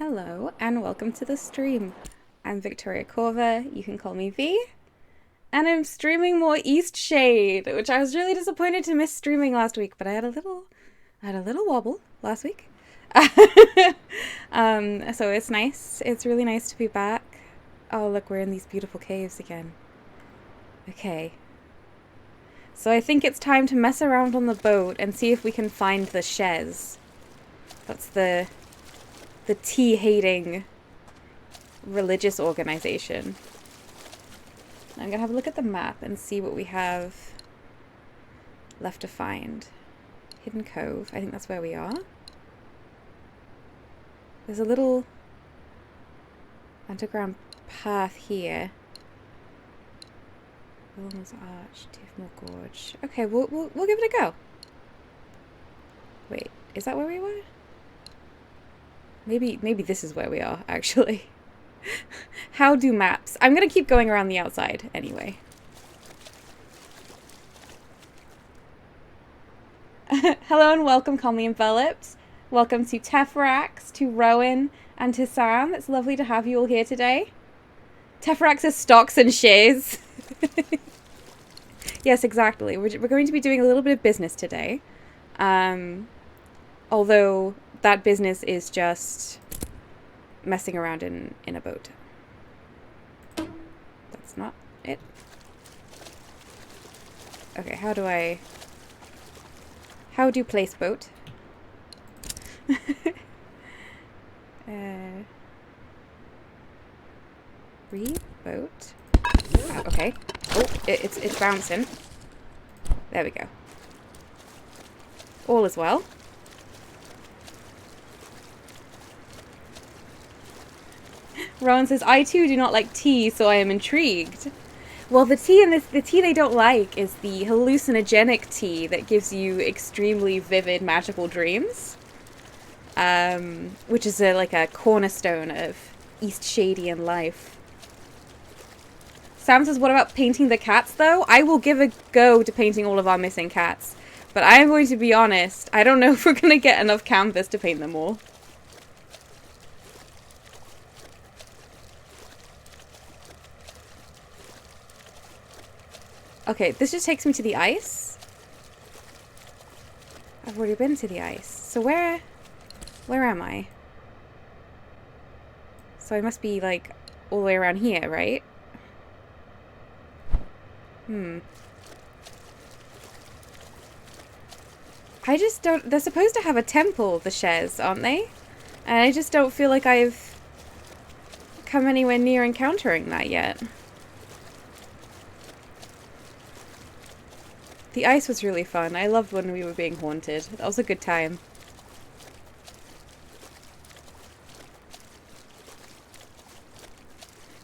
Hello and welcome to the stream. I'm Victoria Corva, you can call me V, and I'm streaming more Eastshade, which I was really disappointed to miss streaming last week, but I had a little wobble last week. So it's nice. It's really nice to be back. Oh, look, we're in these beautiful caves again. Okay. So I think it's time to mess around on the boat and see if we can find the chaise. That's the tea-hating religious organization. I'm gonna have a look at the map and see what we have left to find. Hidden Cove. I think that's where we are. There's a little underground path here. Wilmer's Arch, Toothmore Gorge. Okay, we'll give it a go. Wait, is that where we were? Maybe this is where we are, actually. How do maps? I'm gonna keep going around the outside anyway. Hello and welcome, Calmly Enveloped. Welcome to Tefrax, to Rowan, and to Sam. It's lovely to have you all here today. Tefrax's stocks and shares. Yes, exactly. We're going to be doing a little bit of business today. Although that business is just messing around in a boat. That's not it. Okay, how do you place boat? Reboat. Okay. Oh, it's bouncing. There we go. All is well. Rowan says, I too do not like tea, so I am intrigued. Well, the tea they don't like is the hallucinogenic tea that gives you extremely vivid magical dreams. Which is like a cornerstone of Eastshadian life. Sam says, what about painting the cats, though? I will give a go to painting all of our missing cats. But I'm going to be honest, I don't know if we're going to get enough canvas to paint them all. Okay, this just takes me to the ice. I've already been to the ice. So where am I? So I must be, like, all the way around here, right? I just don't... They're supposed to have a temple, the chaise, aren't they? And I just don't feel like I've come anywhere near encountering that yet. The ice was really fun. I loved when we were being haunted. That was a good time.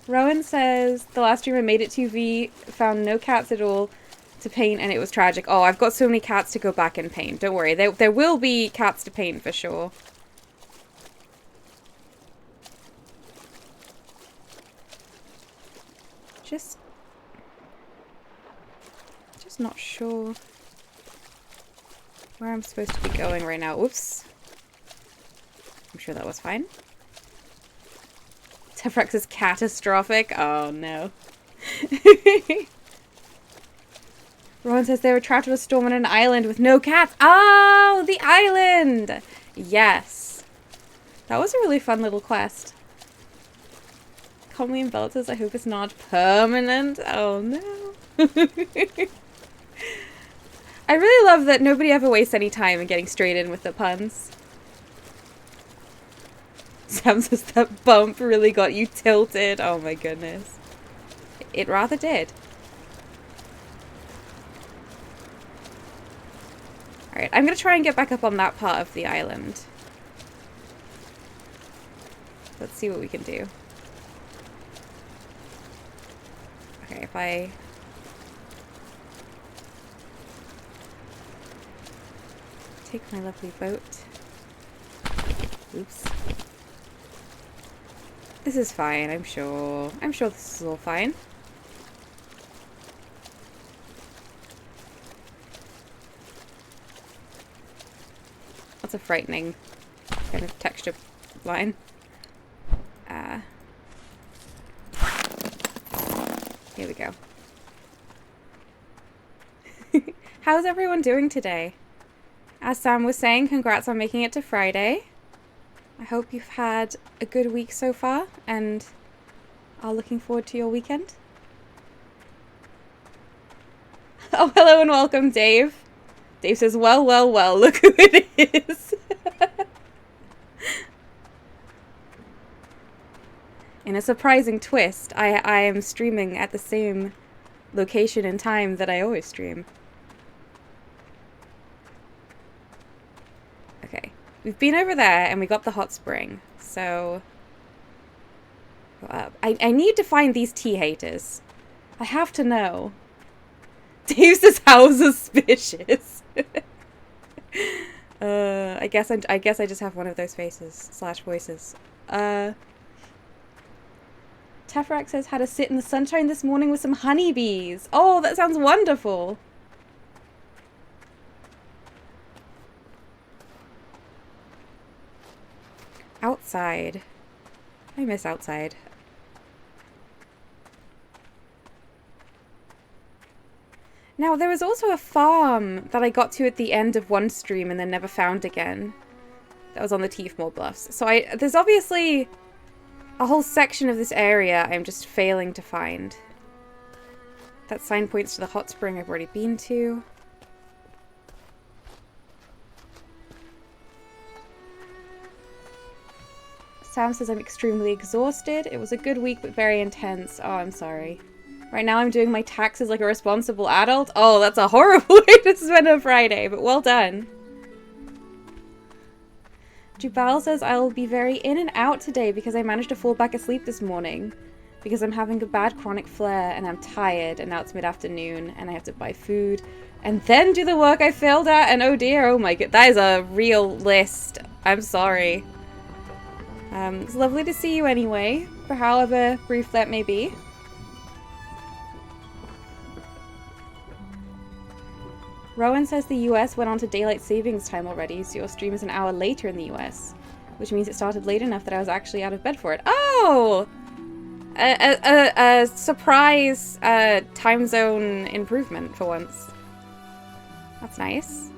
Rowan says, the last stream I made it to V, found no cats at all to paint, and it was tragic. Oh, I've got so many cats to go back and paint. Don't worry. There will be cats to paint for sure. Just not sure where I'm supposed to be going right now. Oops. I'm sure that was fine. Tefrax is catastrophic. Oh no. Rowan says they were trapped in a storm on an island with no cats. Oh, the island! Yes. That was a really fun little quest. Calmly Enveloped says, I hope it's not permanent. Oh no. I really love that nobody ever wastes any time in getting straight in with the puns. Sam says that bump really got you tilted. Oh my goodness. It rather did. Alright, I'm gonna try and get back up on that part of the island. Let's see what we can do. Okay, if I... take my lovely boat. Oops. This is fine, I'm sure. I'm sure this is all fine. That's a frightening kind of texture line. Here we go. How's everyone doing today? As Sam was saying, congrats on making it to Friday. I hope you've had a good week so far and are looking forward to your weekend. Oh, hello and welcome, Dave. Dave says, well, well, well, look who it is. In a surprising twist, I am streaming at the same location and time that I always stream. Okay, we've been over there and we got the hot spring, so... I need to find these tea haters. I have to know. Dave says, how suspicious. I guess I just have one of those faces / voices. Tefrak says, had to sit in the sunshine this morning with some honeybees. Oh, that sounds wonderful. Outside. I miss outside. Now, there was also a farm that I got to at the end of one stream and then never found again. That was on the Teefmore Bluffs. So there's obviously a whole section of this area I'm just failing to find. That sign points to the hot spring I've already been to. Sam says I'm extremely exhausted. It was a good week, but very intense. Oh, I'm sorry. Right now I'm doing my taxes like a responsible adult. Oh, that's a horrible way to spend a Friday, but well done. Jubal says I'll be very in and out today because I managed to fall back asleep this morning. Because I'm having a bad chronic flare and I'm tired and now it's mid-afternoon and I have to buy food and then do the work I failed at and oh dear, oh my god, that is a real list. I'm sorry. It's lovely to see you anyway, for however brief that may be. Rowan says the US went on to daylight savings time already, so your stream is an hour later in the US. Which means it started late enough that I was actually out of bed for it. Oh! A surprise time zone improvement for once. That's nice.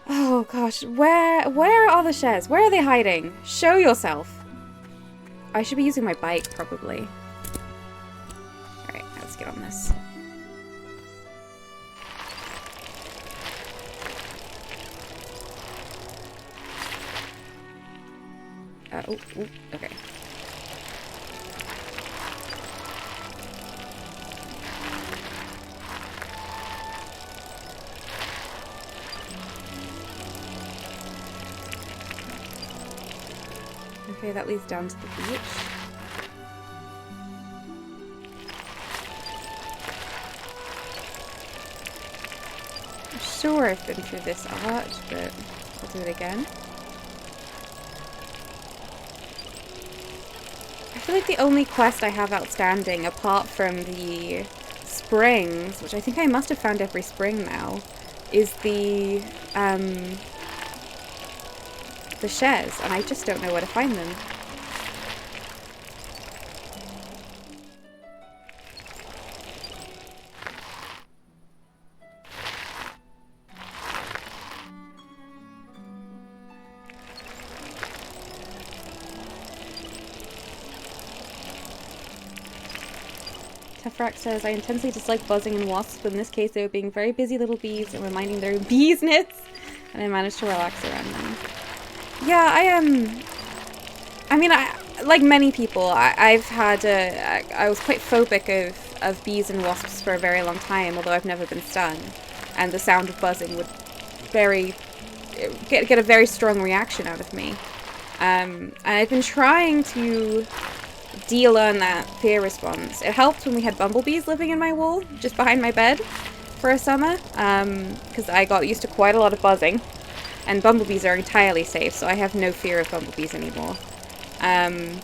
Oh gosh, where are the shares? Where are they hiding? Show yourself. I should be using my bike, probably. Alright, let's get on this. Okay. Okay, that leads down to the beach. I'm sure I've been through this art, but I'll do it again. I feel like the only quest I have outstanding, apart from the springs, which I think I must have found every spring now, is the shares, and I just don't know where to find them. Tefrak says, I intensely dislike buzzing and wasps, but in this case they were being very busy little bees and reminding their beesness, and I managed to relax around them. Yeah, I mean, like many people, I've had I was quite phobic of bees and wasps for a very long time, although I've never been stung, and the sound of buzzing would get a very strong reaction out of me. And I've been trying to de-learn that fear response. It helped when we had bumblebees living in my wall, just behind my bed, for a summer, because I got used to quite a lot of buzzing, and bumblebees are entirely safe, so I have no fear of bumblebees anymore. And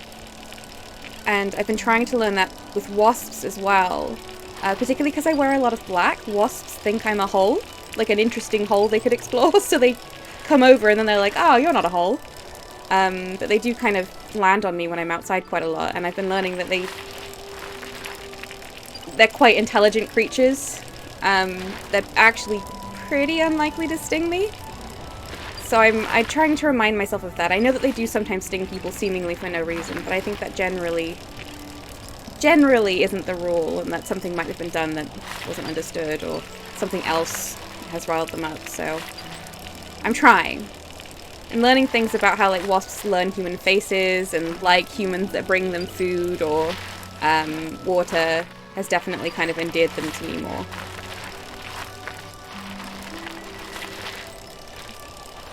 I've been trying to learn that with wasps as well, particularly because I wear a lot of black. Wasps think I'm a hole, like an interesting hole they could explore, so they come over and then they're like, oh, you're not a hole. But they do kind of land on me when I'm outside quite a lot, and I've been learning that they they're quite intelligent creatures. They're actually pretty unlikely to sting me. So I'm trying to remind myself of that. I know that they do sometimes sting people seemingly for no reason, but I think that generally isn't the rule, and that something might have been done that wasn't understood, or something else has riled them up. So I'm trying. And learning things about how, like, wasps learn human faces and like humans that bring them food or water has definitely kind of endeared them to me more.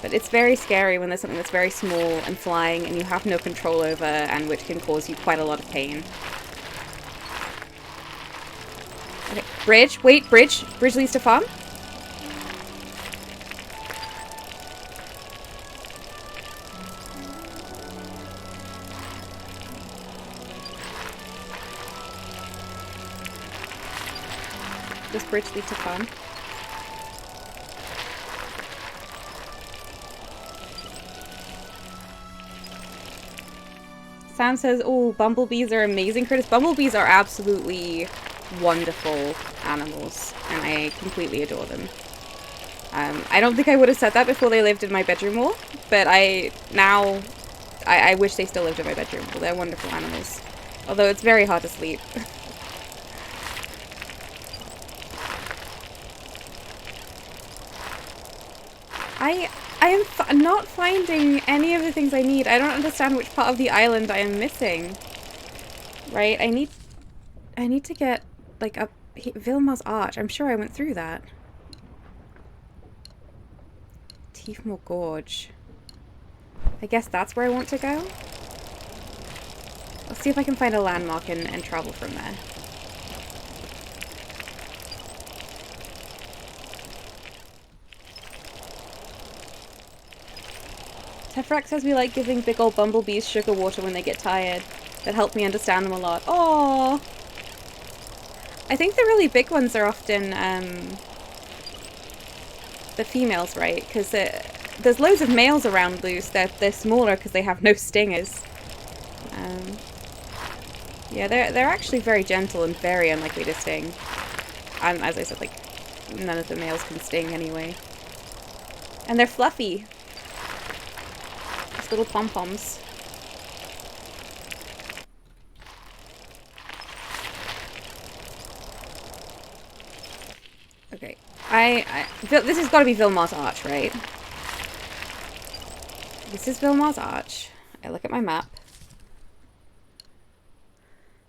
But it's very scary when there's something that's very small and flying and you have no control over, and which can cause you quite a lot of pain. Okay, bridge. Wait, bridge. Bridge leads to farm. Does bridge lead to farm? Sam says, oh, bumblebees are amazing critters. Bumblebees are absolutely wonderful animals, and I completely adore them. I don't think I would have said that before they lived in my bedroom more, but I wish they still lived in my bedroom. Well, they're wonderful animals. Although it's very hard to sleep. I am not finding any of the things I need. I don't understand which part of the island I am missing. Right? I need to get, like, up Vilmar's Arch. I'm sure I went through that. Tiefmoor Gorge. I guess that's where I want to go. I'll see if I can find a landmark and travel from there. Tefrak says we like giving big old bumblebees sugar water when they get tired. That helped me understand them a lot. Aww! I think the really big ones are often the females, right? Because there's loads of males around loose. They're smaller because they have no stingers. Yeah, they're actually very gentle and very unlikely to sting. And as I said, like, none of the males can sting anyway. And they're fluffy. Little pom-poms. Okay. This has got to be Vilmar's Arch, right? This is Vilmar's Arch. I look at my map.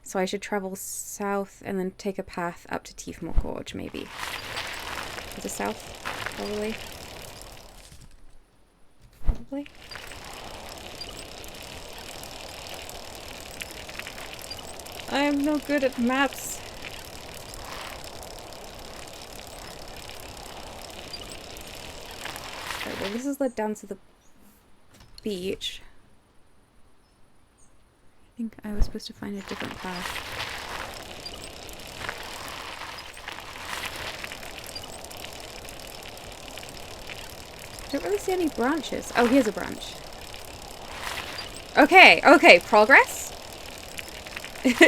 So I should travel south and then take a path up to Tiefmoor Gorge, maybe. Is it south? Probably. Probably. I am no good at maps. Right, well, this is led down to the beach. I think I was supposed to find a different path. I don't really see any branches. Oh, here's a branch. Okay, okay, progress?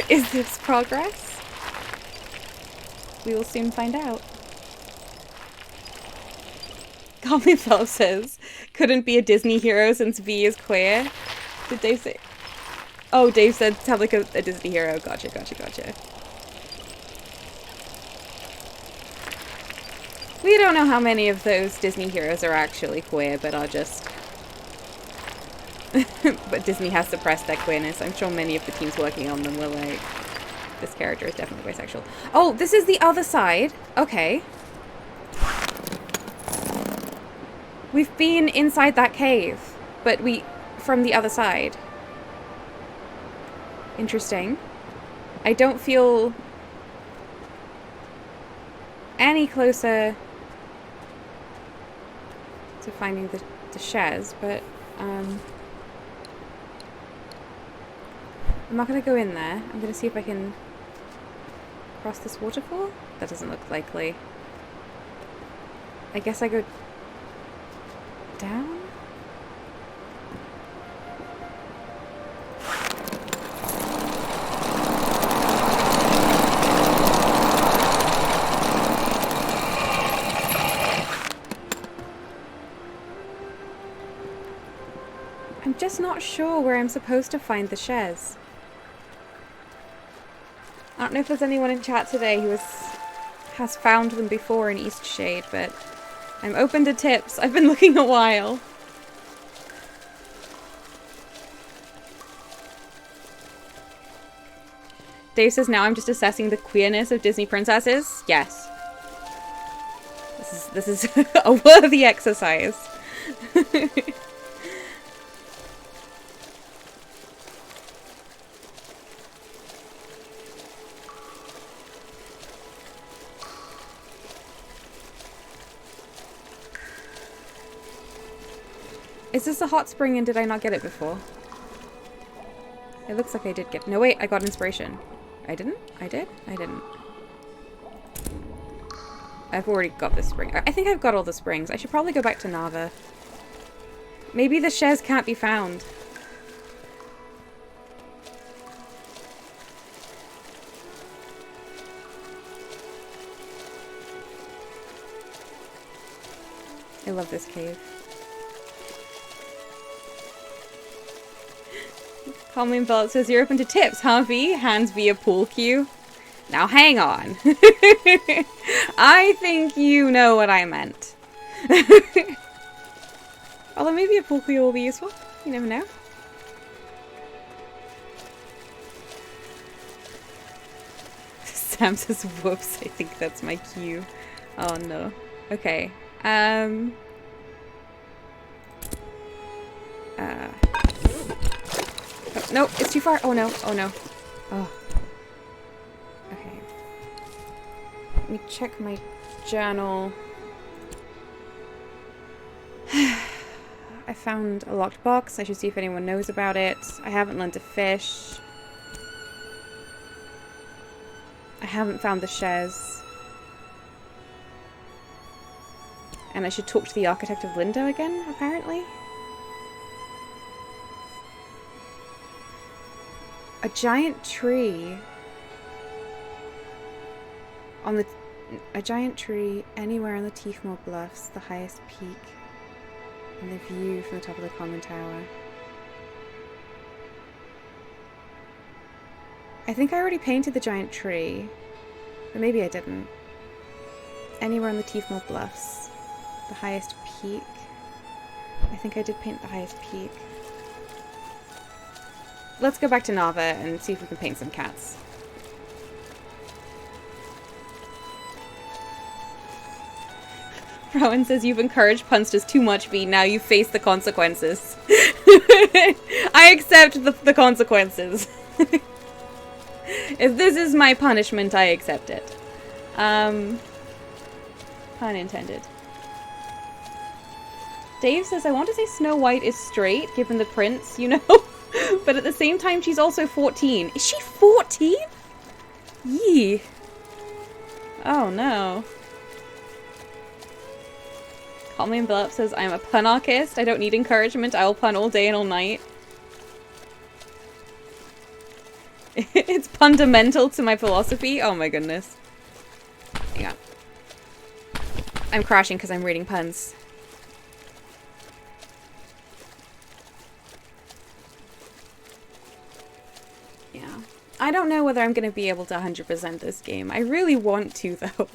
Is this progress? We will soon find out. Commonwealth says, couldn't be a Disney hero since V is queer. Did Dave say? Oh, Dave said sound like a Disney hero. Gotcha, gotcha, gotcha. We don't know how many of those Disney heroes are actually queer, but are just... But Disney has suppressed their queerness. I'm sure many of the teams working on them were like, this character is definitely bisexual. Oh, this is the other side. Okay. We've been inside that cave, but from the other side. Interesting. I don't feel any closer to finding the chaise, but I'm not going to go in there. I'm going to see if I can cross this waterfall. That doesn't look likely. I guess I go down? just not sure where I'm supposed to find the shares. I don't know if there's anyone in chat today who has found them before in Eastshade, but I'm open to tips. I've been looking a while. Dave says, now I'm just assessing the queerness of Disney princesses. Yes. This is a worthy exercise. Is this a hot spring and did I not get it before? It looks like I did get... No, wait, I got inspiration. I didn't? I did? I didn't. I've already got this spring. I think I've got all the springs. I should probably go back to Nava. Maybe the shares can't be found. I love this cave. Calming Belt says, you're open to tips, huh, V? Hands via pool cue. Now hang on. I think you know what I meant. Although maybe a pool cue will be useful. You never know. Sam says, whoops, I think that's my cue. Oh no. Okay. Oh, no, it's too far. Oh no, oh no. Oh. Okay. Let me check my journal. I found a locked box. I should see if anyone knows about it. I haven't learned to fish. I haven't found the shares. And I should talk to the architect of Lindo again, apparently. A giant tree on the... A giant tree anywhere on the Tiefmoor Bluffs, the highest peak, and the view from the top of the common tower. I think I already painted the giant tree, but maybe I didn't. Anywhere on the Tiefmoor Bluffs, the highest peak. I think I did paint the highest peak. Let's go back to Nava and see if we can paint some cats. Rowan says, you've encouraged punsters too much, V. Now you face the consequences. I accept the consequences. If this is my punishment, I accept it. Pun intended. Dave says, I want to say Snow White is straight, given the prince, you know? But at the same time, she's also 14. Is she 14? Yee. Oh no. Call Me Envelope says, I'm a punarchist. I don't need encouragement. I will pun all day and all night. It's fundamental to my philosophy. Oh my goodness. Hang on. I'm crashing because I'm reading puns. Yeah. I don't know whether I'm going to be able to 100% this game. I really want to, though.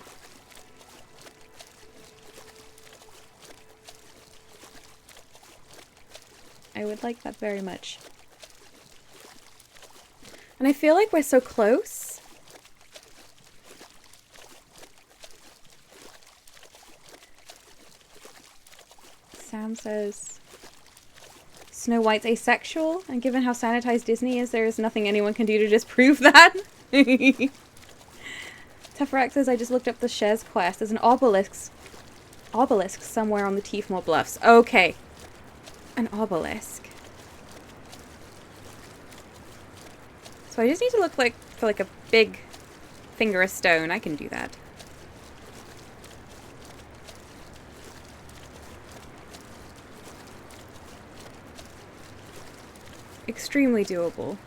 I would like that very much. And I feel like we're so close. Sam says, Snow White's asexual, and given how sanitized Disney is, there is nothing anyone can do to disprove that. Teferax says, I just looked up the Shez quest. There's an obelisk somewhere on the Tiefmoor Bluffs. Okay. An obelisk. So I just need to look for a big finger of stone. I can do that. Extremely doable.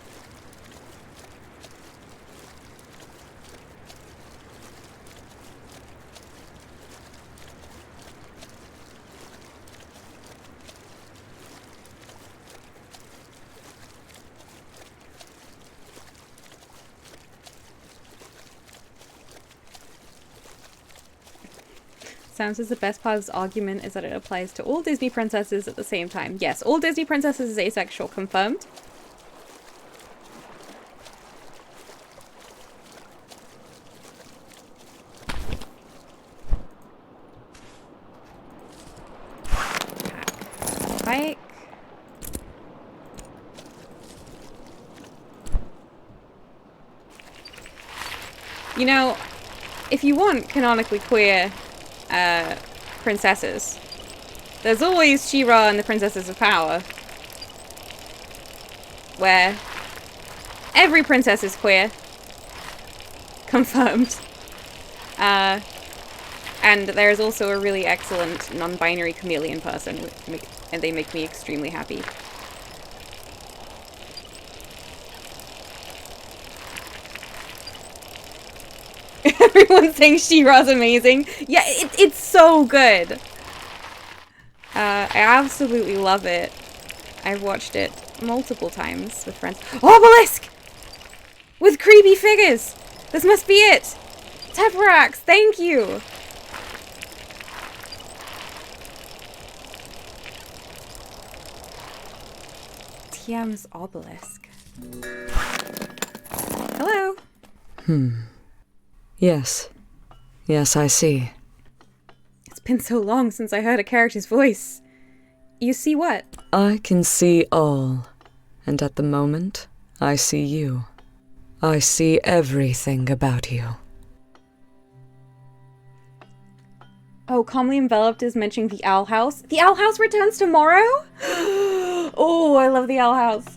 Sam says the best part of this argument is that it applies to all Disney princesses at the same time. Yes, all Disney princesses is asexual, confirmed. Bike. You know, if you want canonically queer princesses, there's always She-Ra and the Princesses of Power, where every princess is queer. Confirmed. And there's also a really excellent non-binary chameleon person, and they make me extremely happy. Everyone's saying She-Ra's amazing. Yeah, it's so good. I absolutely love it. I've watched it multiple times with friends. Obelisk! With creepy figures! This must be it! Teferax, thank you! TM's obelisk. Hello. Yes. Yes, I see. It's been so long since I heard a character's voice. You see what? I can see all. And at the moment, I see you. I see everything about you. Oh, Calmly Enveloped is mentioning the Owl House. The Owl House returns tomorrow? Oh, I love the Owl House.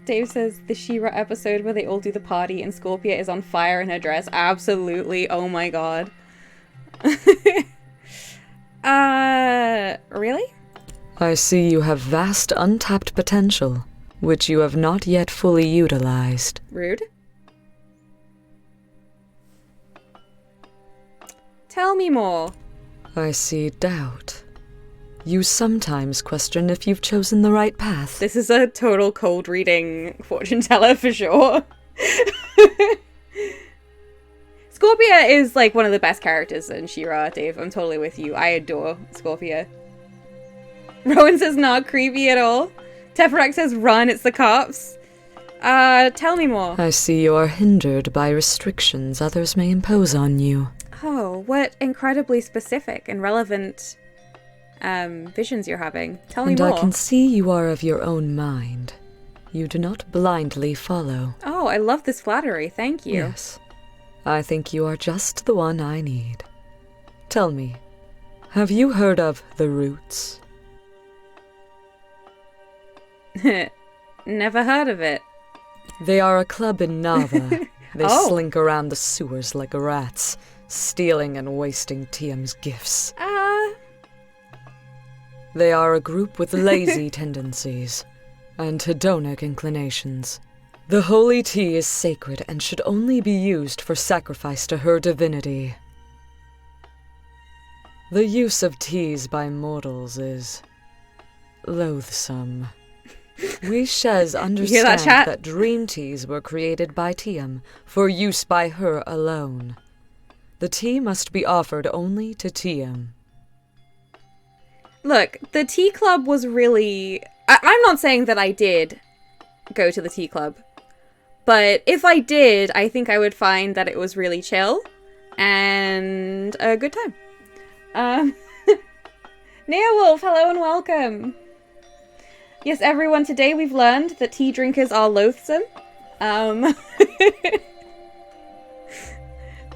Dave says the She-Ra episode where they all do the party and Scorpia is on fire in her dress. Absolutely. Oh my god. Really? I see you have vast untapped potential, which you have not yet fully utilized. Rude. Tell me more. I see doubt. You sometimes question if you've chosen the right path. This is a total cold reading fortune teller for sure. Scorpia is like one of the best characters in She-Ra, Dave. I'm totally with you. I adore Scorpia. Rowan says not creepy at all. Teferax says run, it's the cops. Tell me more. I see you are hindered by restrictions others may impose on you. Oh, what incredibly specific and relevant visions you're having. Tell me more. And I can see you are of your own mind. You do not blindly follow. Oh, I love this flattery. Thank you. Yes. I think you are just the one I need. Tell me, have you heard of the Roots? Never heard of it. They are a club in Nava. They Oh. slink around the sewers like rats, stealing and wasting TM's gifts. They are a group with lazy tendencies and hedonic inclinations. The holy tea is sacred and should only be used for sacrifice to her divinity. The use of teas by mortals is loathsome. We Shez understand that dream teas were created by TM for use by her alone. The tea must be offered only to TM. Look, the tea club was really... I'm not saying that I did go to the tea club. But if I did, I think I would find that it was really chill and a good time. Neowolf, hello and welcome. Yes, everyone, today we've learned that tea drinkers are loathsome.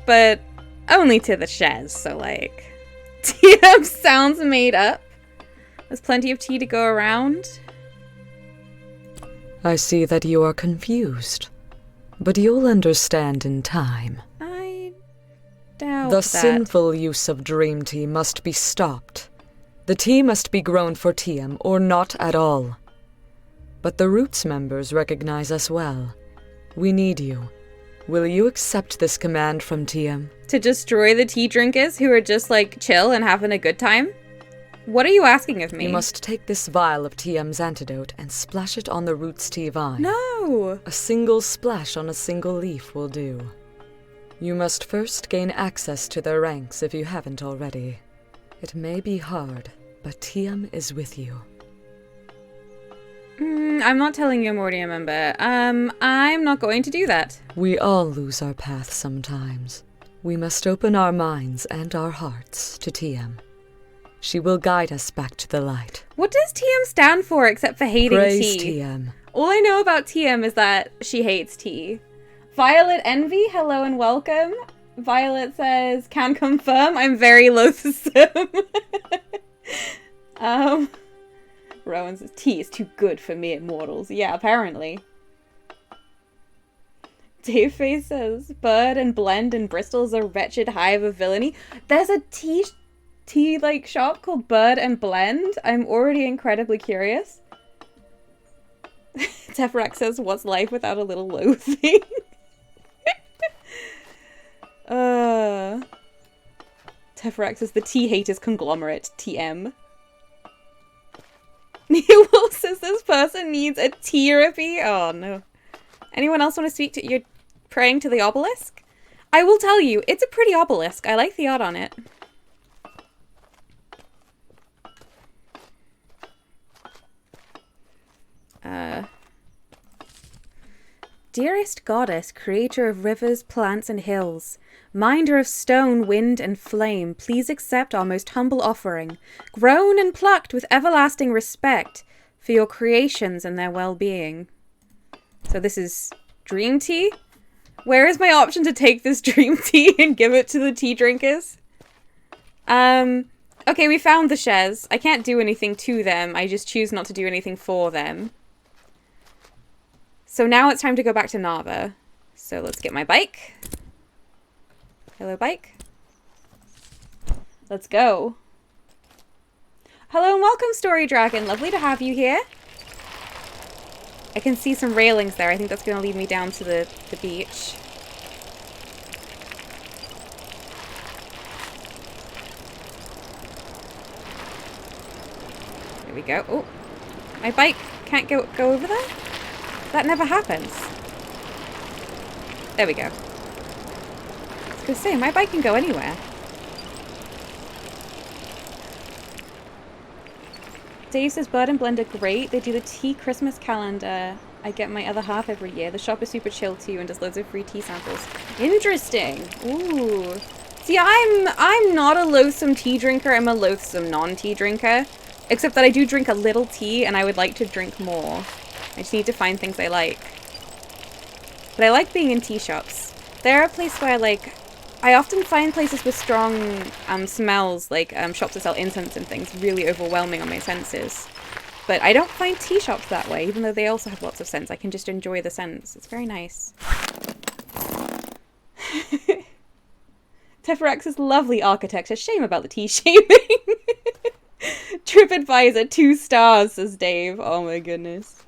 But only to the Shez, so like... TM sounds made up. There's plenty of tea to go around. I see that you are confused, but you'll understand in time. I doubt The that. sinful use of dream tea must be stopped. The tea must be grown for TM, or not at all. But the Roots members recognize us well. We need you. Will you accept this command from TM? To destroy the tea drinkers who are just like chill and having a good time? What are you asking of me? You must take this vial of TM's antidote and splash it on the Roots tea vine. No! A single splash on a single leaf will do. You must first gain access to their ranks if you haven't already. It may be hard, but Tiam is with you. I'm not telling you I'm already a member. I'm not going to do that. We all lose our path sometimes. We must open our minds and our hearts to Tiam. She will guide us back to the light. What does TM stand for except for hating Praise tea? TM. All I know about TM is that she hates tea. Violet Envy, hello and welcome. Violet says, can confirm I'm very loathsome. Rowan says, tea is too good for mere mortals. Yeah, apparently. Dave Face says, Bird and Blend in Bristol is a wretched hive of villainy. There's a tea like shop called Bird and Blend. I'm already incredibly curious. Tefrax says, what's life without a little loathing? Tefrax is the tea haters conglomerate, TM. Neil Wolf says this person needs a therapy. Oh no. Anyone else want to speak to? You're praying to the obelisk? I will tell you, it's a pretty obelisk. I like the art on it. Dearest goddess, creator of rivers, plants, and hills, minder of stone, wind, and flame, please accept our most humble offering, grown and plucked with everlasting respect for your creations and their well-being. So this is dream tea? Where is my option to take this dream tea and give it to the tea drinkers? Okay, we found the Shez. I can't do anything to them. I just choose not to do anything for them. So now it's time to go back to Nava. So let's get my bike. Hello, bike. Let's go. Hello and welcome, Story Dragon. Lovely to have you here. I can see some railings there. I think that's going to lead me down to the beach. There we go. Oh, my bike can't go over there? That never happens. There we go. I was gonna say, my bike can go anywhere. Dave says Bird and Blend are great. They do the tea Christmas calendar. I get my other half every year. The shop is super chill too and does loads of free tea samples. Interesting. Ooh. See, I'm not a loathsome tea drinker. I'm a loathsome non-tea drinker. Except that I do drink a little tea and I would like to drink more. I just need to find things I like. But I like being in tea shops. They're a place where, like, I often find places with strong smells, like shops that sell incense and things, really overwhelming on my senses. But I don't find tea shops that way, even though they also have lots of scents. I can just enjoy the scents. It's very nice. Teferax's lovely architecture. Shame about the tea shaming. TripAdvisor, 2 stars, says Dave. Oh my goodness.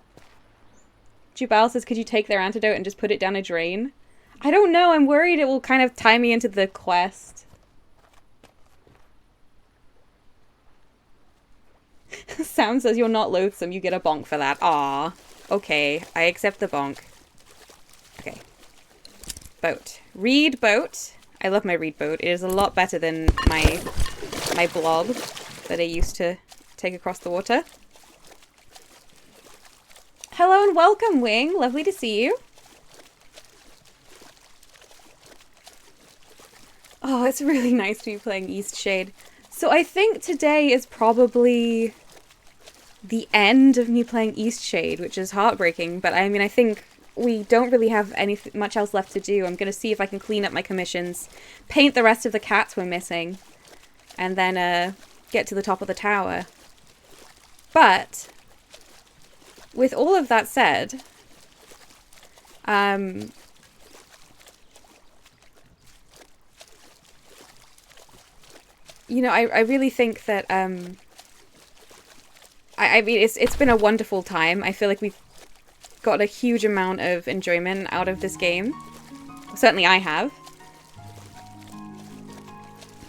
Jubal says, could you take their antidote and just put it down a drain? I don't know. I'm worried it will kind of tie me into the quest. Sound says, you're not loathsome. You get a bonk for that. Aw. Okay. I accept the bonk. Okay. Boat. Reed boat. I love my reed boat. It is a lot better than my blob that I used to take across the water. Hello and welcome, Wing. Lovely to see you. Oh, it's really nice to be playing Eastshade. So I think today is probably the end of me playing Eastshade, which is heartbreaking. But I mean, I think we don't really have much else left to do. I'm going to see if I can clean up my commissions, paint the rest of the cats we're missing, and then get to the top of the tower. But with all of that said, you know, I really think that, I mean, it's been a wonderful time. I feel like we've got a huge amount of enjoyment out of this game. Certainly I have.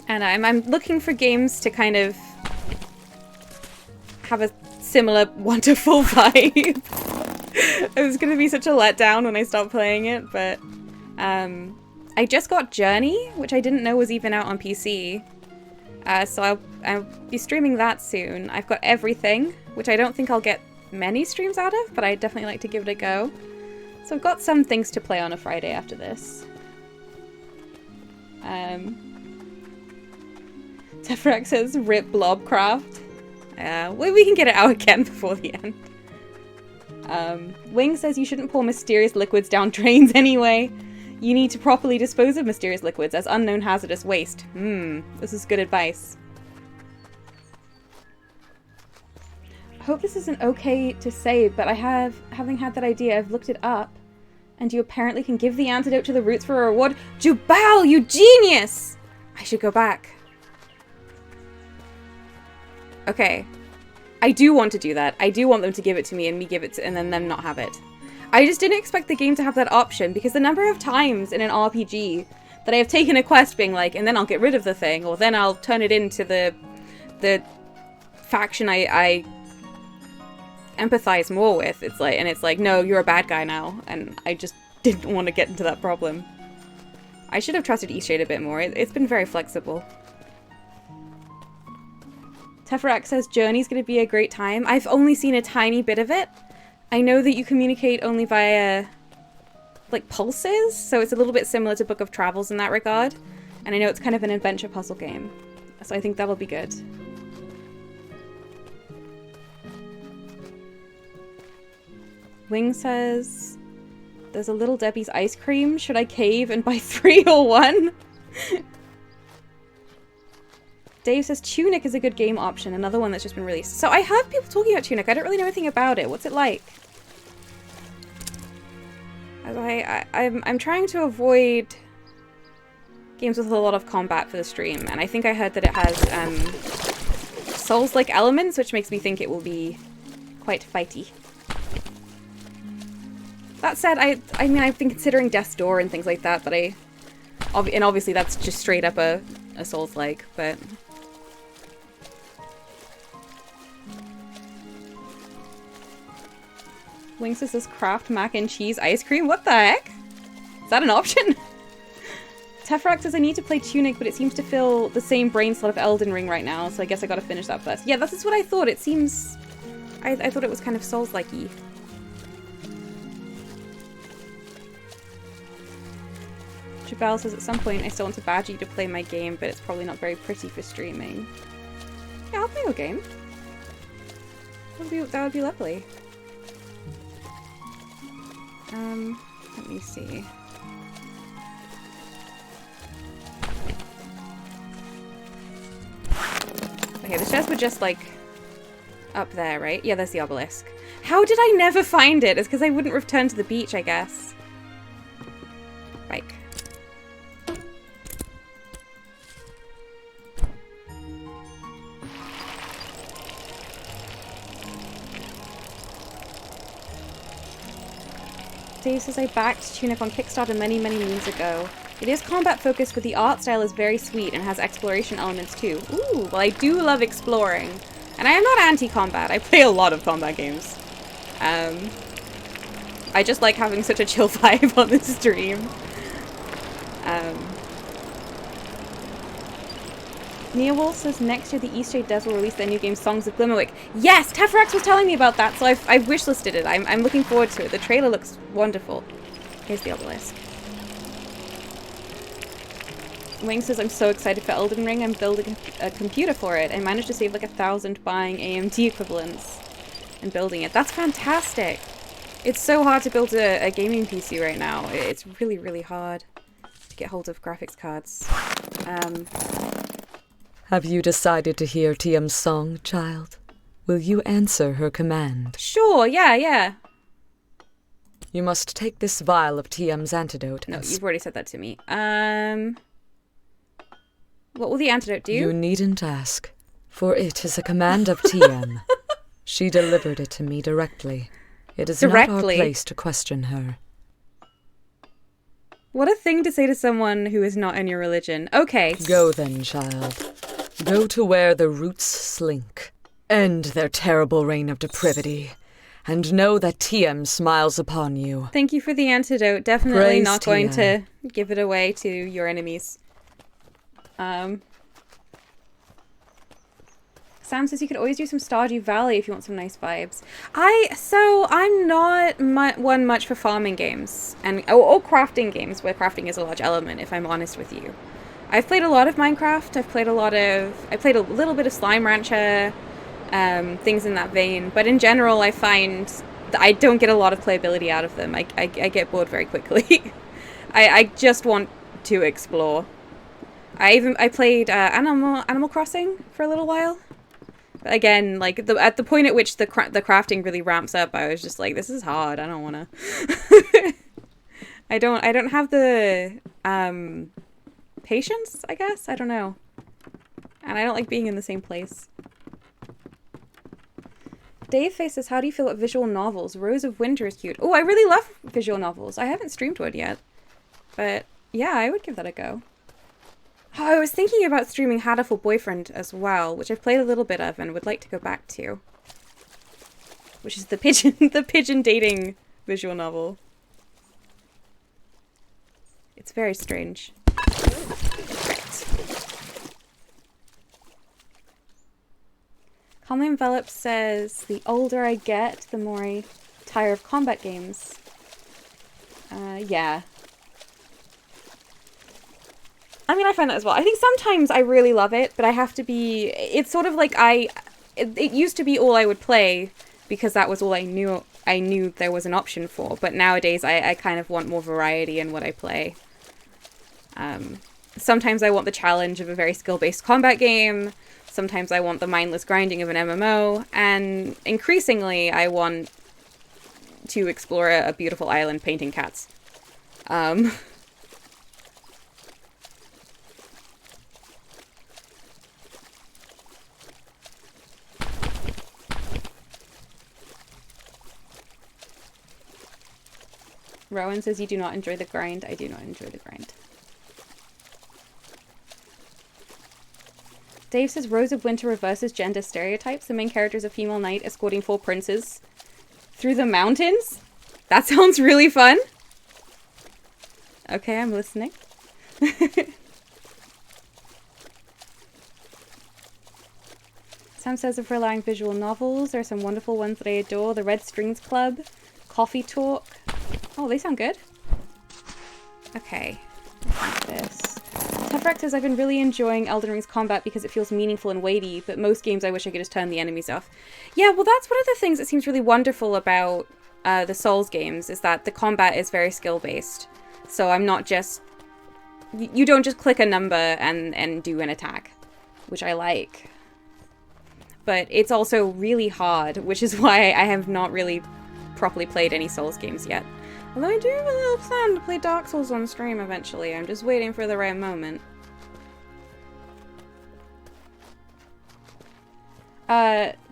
And I'm looking for games to kind of have a similar wonderful vibe. It was going to be such a letdown when I stopped playing it, but I just got Journey, which I didn't know was even out on PC. So I'll be streaming that soon. I've got Everything, which I don't think I'll get many streams out of, but I'd definitely like to give it a go. So I've got some things to play on a Friday after this. Tefrex says, rip Blobcraft. We can get it out again before the end. Wing says you shouldn't pour mysterious liquids down drains anyway. You need to properly dispose of mysterious liquids as unknown hazardous waste. This is good advice. I hope this isn't okay to say, but having had that idea, I've looked it up, and you apparently can give the antidote to the roots for a reward. Jubal, you genius! I should go back. Okay. I do want to do that. I do want them to give it to me and me give it to, and then them not have it. I just didn't expect the game to have that option, because the number of times in an RPG that I have taken a quest being like, and then I'll get rid of the thing, or then I'll turn it into the faction I empathize more with. It's like, no, you're a bad guy now, and I just didn't want to get into that problem. I should have trusted Eastshade a bit more. It's been very flexible. Teferax says Journey's going to be a great time. I've only seen a tiny bit of it. I know that you communicate only via, like, pulses, so it's a little bit similar to Book of Travels in that regard. And I know it's kind of an adventure puzzle game, so I think that'll be good. Wing says, there's a Little Debbie's ice cream. Should I cave and buy 3 or 1? Dave says Tunic is a good game option, another one that's just been released. So I heard people talking about Tunic. I don't really know anything about it. What's it like? I'm trying to avoid games with a lot of combat for the stream, and I think I heard that it has Souls-like elements, which makes me think it will be quite fighty. That said, I mean, I've been considering Death's Door and things like that, but and obviously that's just straight up a Souls-like, but... Wing says this Kraft mac and cheese ice cream? What the heck? Is that an option? Teferax says I need to play Tunic, but it seems to fill the same brain slot of Elden Ring right now, so I guess I gotta finish that first. Yeah, that's what I thought. It seems... I thought it was kind of Souls-like-y. Jabal says at some point I still want to badge you to play my game, but it's probably not very pretty for streaming. Yeah, I'll play your game. That would be lovely. Let me see. Okay, the chairs were just, like, up there, right? Yeah, there's the obelisk. How did I never find it? It's because I wouldn't return to the beach, I guess. Bike. Dave says I backed Tunic on Kickstarter many moons ago. It is combat focused, but the art style is very sweet and has exploration elements too. Ooh, well I do love exploring. And I am not anti-combat. I play a lot of combat games. I just like having such a chill vibe on this stream. Nia Wolf says next year the Eastshade devs will release their new game Songs of Glimmerwick. Yes! Teferax was telling me about that, so I've wishlisted it. I'm looking forward to it. The trailer looks wonderful. Here's the obelisk. Wing says I'm so excited for Elden Ring. I'm building a computer for it. I managed to save like 1,000 buying AMD equivalents and building it. That's fantastic! It's so hard to build a gaming PC right now. It's really, really hard to get hold of graphics cards. Have you decided to hear Tiam's song, child? Will you answer her command? Sure, yeah. You must take this vial of Tiam's antidote. No, you've already said that to me. What will the antidote do? You needn't ask, for it is a command of Tiam. She delivered it to me directly. It is not our place to question her. What a thing to say to someone who is not in your religion. Okay. Go then, child. Go to where the roots slink. End their terrible reign of depravity. and know that TM smiles upon you. Thank you for the antidote. Definitely Praise not going TM. to give it away to your enemies. Sam says you could always do some Stardew Valley if you want some nice vibes. I'm not one much for farming games or crafting games where crafting is a large element, if I'm honest with you. I've played a lot of Minecraft. I played a little bit of Slime Rancher, things in that vein. But in general, I find that I don't get a lot of playability out of them. I get bored very quickly. I just want to explore. I played Animal Crossing for a little while. Again, like at the point at which the crafting really ramps up, I was just like, this is hard. I don't want to. I don't have the patience, I guess. I don't know. And I don't like being in the same place. Dave faces, how do you feel about visual novels? Rose of Winter is cute. Oh, I really love visual novels. I haven't streamed one yet. But yeah, I would give that a go. Oh, I was thinking about streaming Hatterful Boyfriend as well, which I've played a little bit of and would like to go back to. Which is the pigeon dating visual novel. It's very strange. Right. Calmly Enveloped says, the older I get, the more I tire of combat games. Yeah. I mean, I find that as well. I think sometimes I really love it, but I have to be... It's sort of like it used to be all I would play because that was all I knew there was an option for. But nowadays, I kind of want more variety in what I play. Sometimes I want the challenge of a very skill-based combat game. Sometimes I want the mindless grinding of an MMO. And increasingly, I want to explore a beautiful island painting cats. Rowan says you do not enjoy the grind. I do not enjoy the grind. Dave says Rose of Winter reverses gender stereotypes. The main character is a female knight escorting 4 princes through the mountains. That sounds really fun. Okay, I'm listening. Sam says if we're allowing visual novels, there are some wonderful ones that I adore. The Red Strings Club, Coffee Talk. Oh, they sound good. Okay. This. Tufrex says, I've been really enjoying Elden Ring's combat because it feels meaningful and weighty, but most games I wish I could just turn the enemies off. Yeah, well, that's one of the things that seems really wonderful about the Souls games, is that the combat is very skill-based. So I'm not just... You don't just click a number and do an attack, which I like. But it's also really hard, which is why I have not really properly played any Souls games yet. Although I do have a little plan to play Dark Souls on stream eventually. I'm just waiting for the right moment.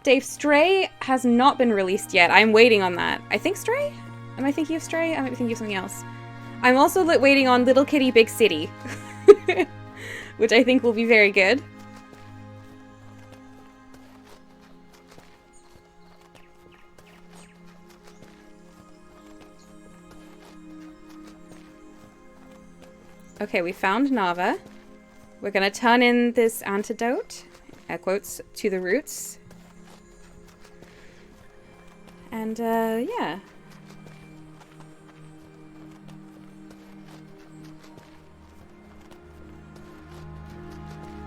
Dave, Stray has not been released yet. I'm waiting on that. I think Stray? Am I thinking of Stray? I might be thinking of something else. I'm also waiting on Little Kitty Big City. Which I think will be very good. Okay, we found Nava. We're gonna turn in this antidote, air quotes, to the roots. And, yeah.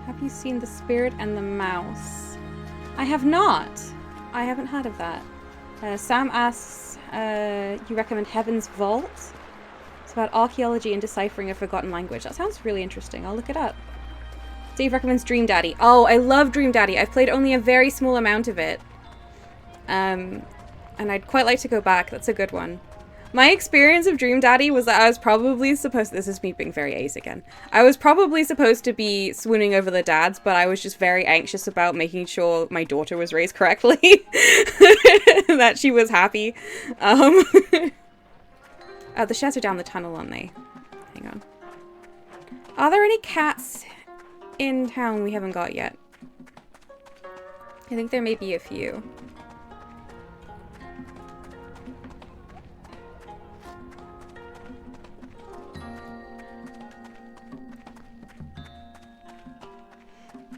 Have you seen The Spirit and the Mouse? I have not. I haven't heard of that. Sam asks, you recommend Heaven's Vault? It's about archaeology and deciphering a forgotten language. That sounds really interesting. I'll look it up. Dave recommends Dream Daddy. Oh, I love Dream Daddy. I've played only a very small amount of it. And I'd quite like to go back. That's a good one. My experience of Dream Daddy was that I was probably supposed... This is me being very ace again. I was probably supposed to be swooning over the dads, but I was just very anxious about making sure my daughter was raised correctly. That she was happy. The sheds are down the tunnel, aren't they? Hang on. Are there any cats in town we haven't got yet? I think there may be a few.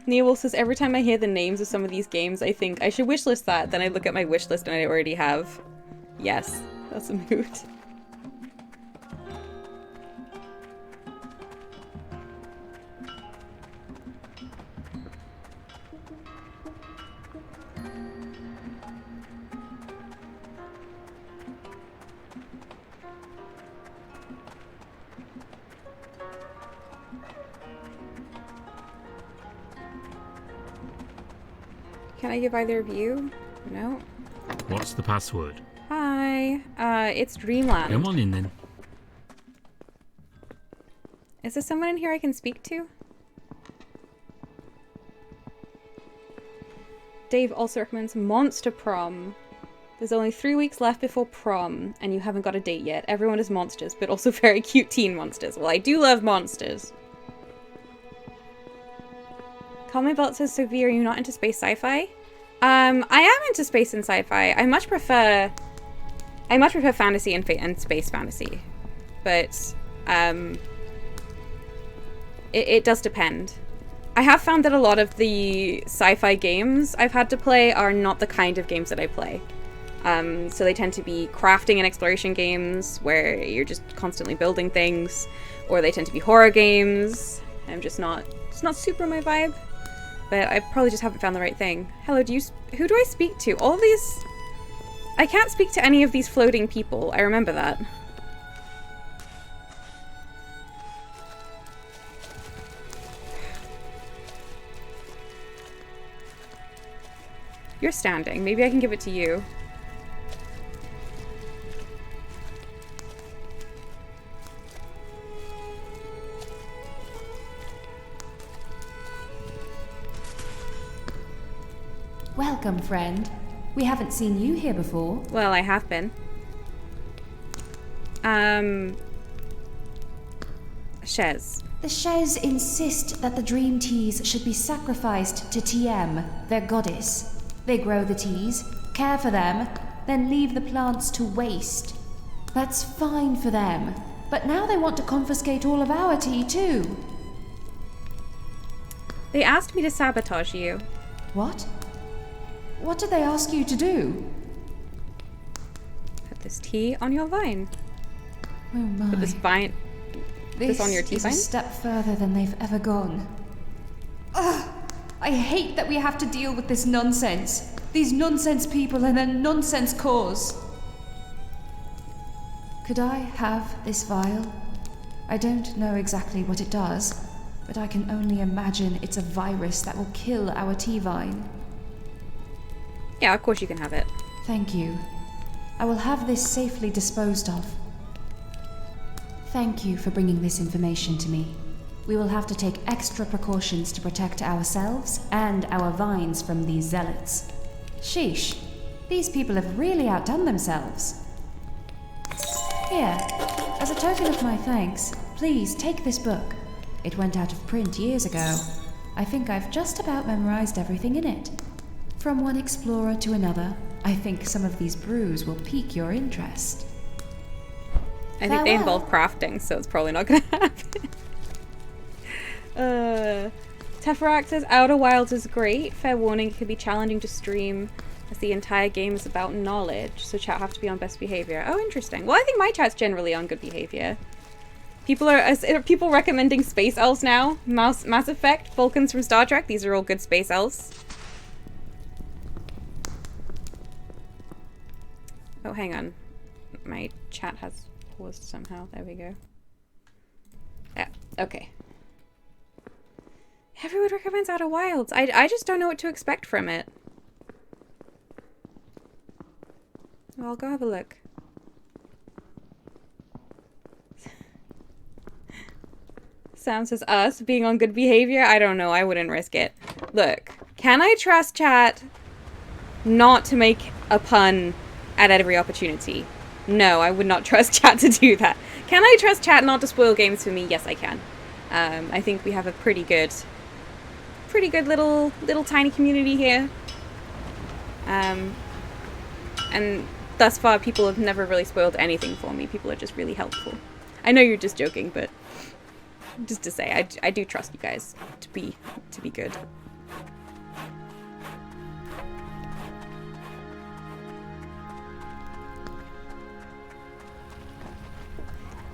Neowolf says, every time I hear the names of some of these games, I think I should wishlist that. Then I look at my wishlist and I already have. Yes, that's a mood. Can I give either of you? No. What's the password? Hi. It's Dreamland. Come on in then. Is there someone in here I can speak to? Dave also recommends Monster Prom. There's only 3 weeks left before prom, and you haven't got a date yet. Everyone is monsters, but also very cute teen monsters. Well, I do love monsters. Call Me Belt says, Sophie, are you not into space sci-fi? I am into space and sci-fi. I much prefer fantasy and space fantasy. But, it does depend. I have found that a lot of the sci-fi games I've had to play are not the kind of games that I play. So they tend to be crafting and exploration games where you're just constantly building things, or they tend to be horror games. It's not super my vibe. But I probably just haven't found the right thing. Hello, who do I speak to? All of these... I can't speak to any of these floating people. I remember that. You're standing. Maybe I can give it to you. Welcome, friend. We haven't seen you here before. Well, I have been. Shez. The Shez insist that the dream teas should be sacrificed to TM, their goddess. They grow the teas, care for them, then leave the plants to waste. That's fine for them, but now they want to confiscate all of our tea too. They asked me to sabotage you. What? What did they ask you to do? Put this tea on your vine. Oh my. Put this vine... This on your tea is vine? A step further than they've ever gone. Ugh! I hate that we have to deal with this nonsense. These nonsense people and their nonsense cause. Could I have this vial? I don't know exactly what it does, but I can only imagine it's a virus that will kill our tea vine. Yeah, of course you can have it. Thank you. I will have this safely disposed of. Thank you for bringing this information to me. We will have to take extra precautions to protect ourselves and our vines from these zealots. Sheesh, these people have really outdone themselves. Here, as a token of my thanks, please take this book. It went out of print years ago. I think I've just about memorized everything in it. From one explorer to another, I think some of these brews will pique your interest. I think they involve crafting, so it's probably not gonna happen. Teferact says, Outer Wilds is great. Fair warning, it can be challenging to stream as the entire game is about knowledge, so chat have to be on best behavior. Oh, interesting. Well, I think my chat's generally on good behavior. Are people recommending space elves now? Mass Effect, Vulcans from Star Trek, these are all good space elves. Oh, hang on. My chat has paused somehow. There we go. Yeah, okay. Everyone recommends Outer Wilds. I just don't know what to expect from it. Well, I'll go have a look. Sam says, us being on good behavior? I don't know. I wouldn't risk it. Look, can I trust chat not to make a pun at every opportunity? No, I would not trust chat to do that. Can I trust chat not to spoil games for me? Yes, I can. I think we have a pretty good little tiny community here. And thus far, people have never really spoiled anything for me. People are just really helpful. I know you're just joking, but just to say, I do trust you guys to be good.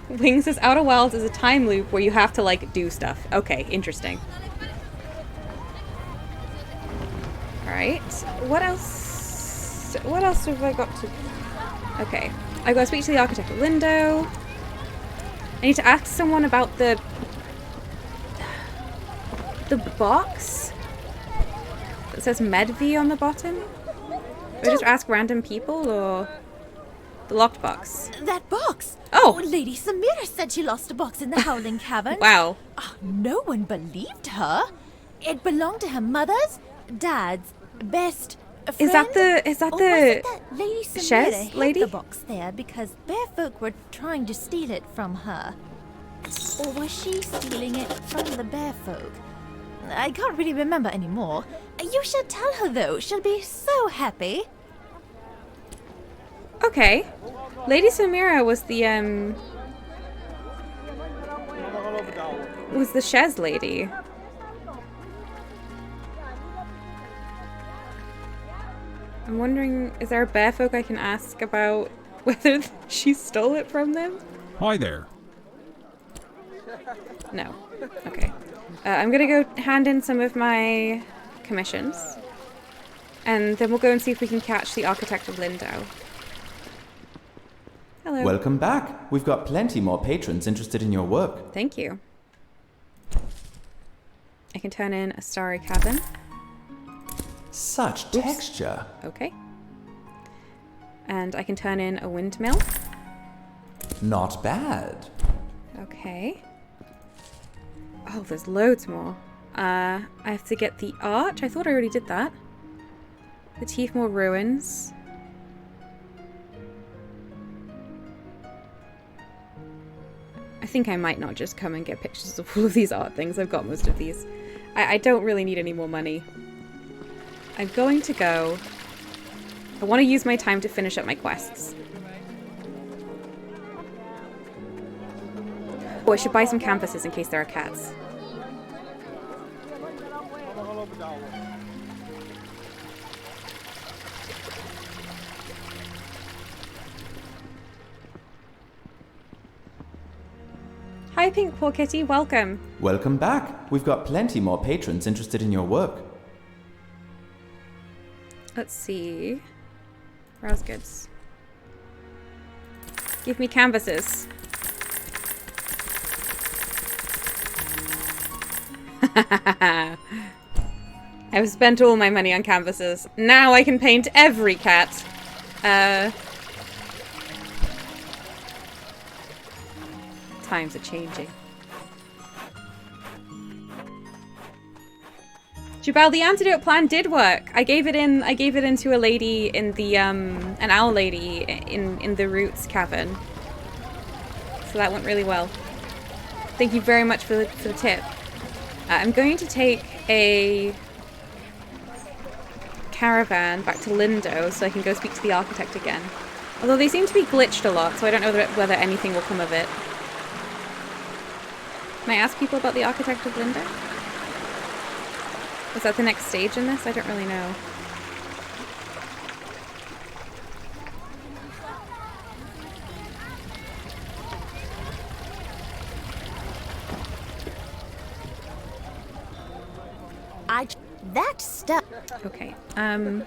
Wings says Outer Wilds is a time loop where you have to, like, do stuff. Okay, interesting. Alright. What else? What else have I got to... Okay. I gotta speak to the architect of Lindo. I need to ask someone about the box that says Medvi on the bottom. Or just ask random people, or the locked box? That box! Oh! Lady Samira said she lost a box in the Howling Cavern. Wow. Oh, no one believed her. It belonged to her mother's, dad's, best friend. Is that the Was it that Lady Samira Chaise hid lady? the box there because bear folk were trying to steal it from her? Or was she stealing it from the bear folk? I can't really remember anymore. You should tell her though. She'll be so happy. Okay. Lady Samira was the chaise lady. I'm wondering, is there a bear folk I can ask about whether she stole it from them? Hi there. No. Okay. I'm gonna go hand in some of my commissions. And then we'll go and see if we can catch the architect of Lindo. Hello. Welcome back. We've got plenty more patrons interested in your work. Thank you. I can turn in a starry cabin. Such texture. Okay. And I can turn in a windmill. Not bad. Okay. Oh, there's loads more. I have to get the arch. I thought I already did that. The Teefmore Ruins. I think I might not just come and get pictures of all of these art things. I've got most of these. I don't really need any more money. I'm going to go. I want to use my time to finish up my quests. Oh, I should buy some canvases in case there are cats. Hi, Pink Paw Kitty. Welcome. Welcome back. We've got plenty more patrons interested in your work. Let's see. Browse goods. Give me canvases. I've spent all my money on canvases. Now I can paint every cat. Times are changing. Jubal, the antidote plan did work. I gave it in to a lady in the an owl lady in the Roots Cavern. So that went really well. Thank you very much for the tip. I'm going to take a caravan back to Lindo so I can go speak to the architect again. Although they seem to be glitched a lot, so I don't know whether anything will come of it. Can I ask people about the architect of Lindo? Was that the next stage in this? I don't really know. That stuff. Okay. I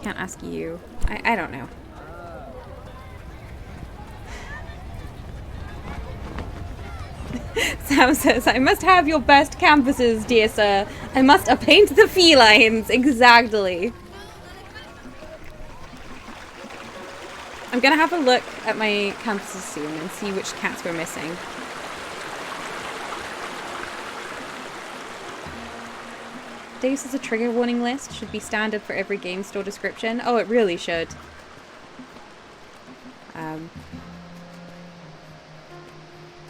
can't ask you. I don't know. Sam says, I must have your best canvases, dear sir. I must paint the felines. Exactly. I'm gonna have a look at my canvases soon and see which cats we're missing. Dave says a trigger warning list should be standard for every game store description. Oh, it really should.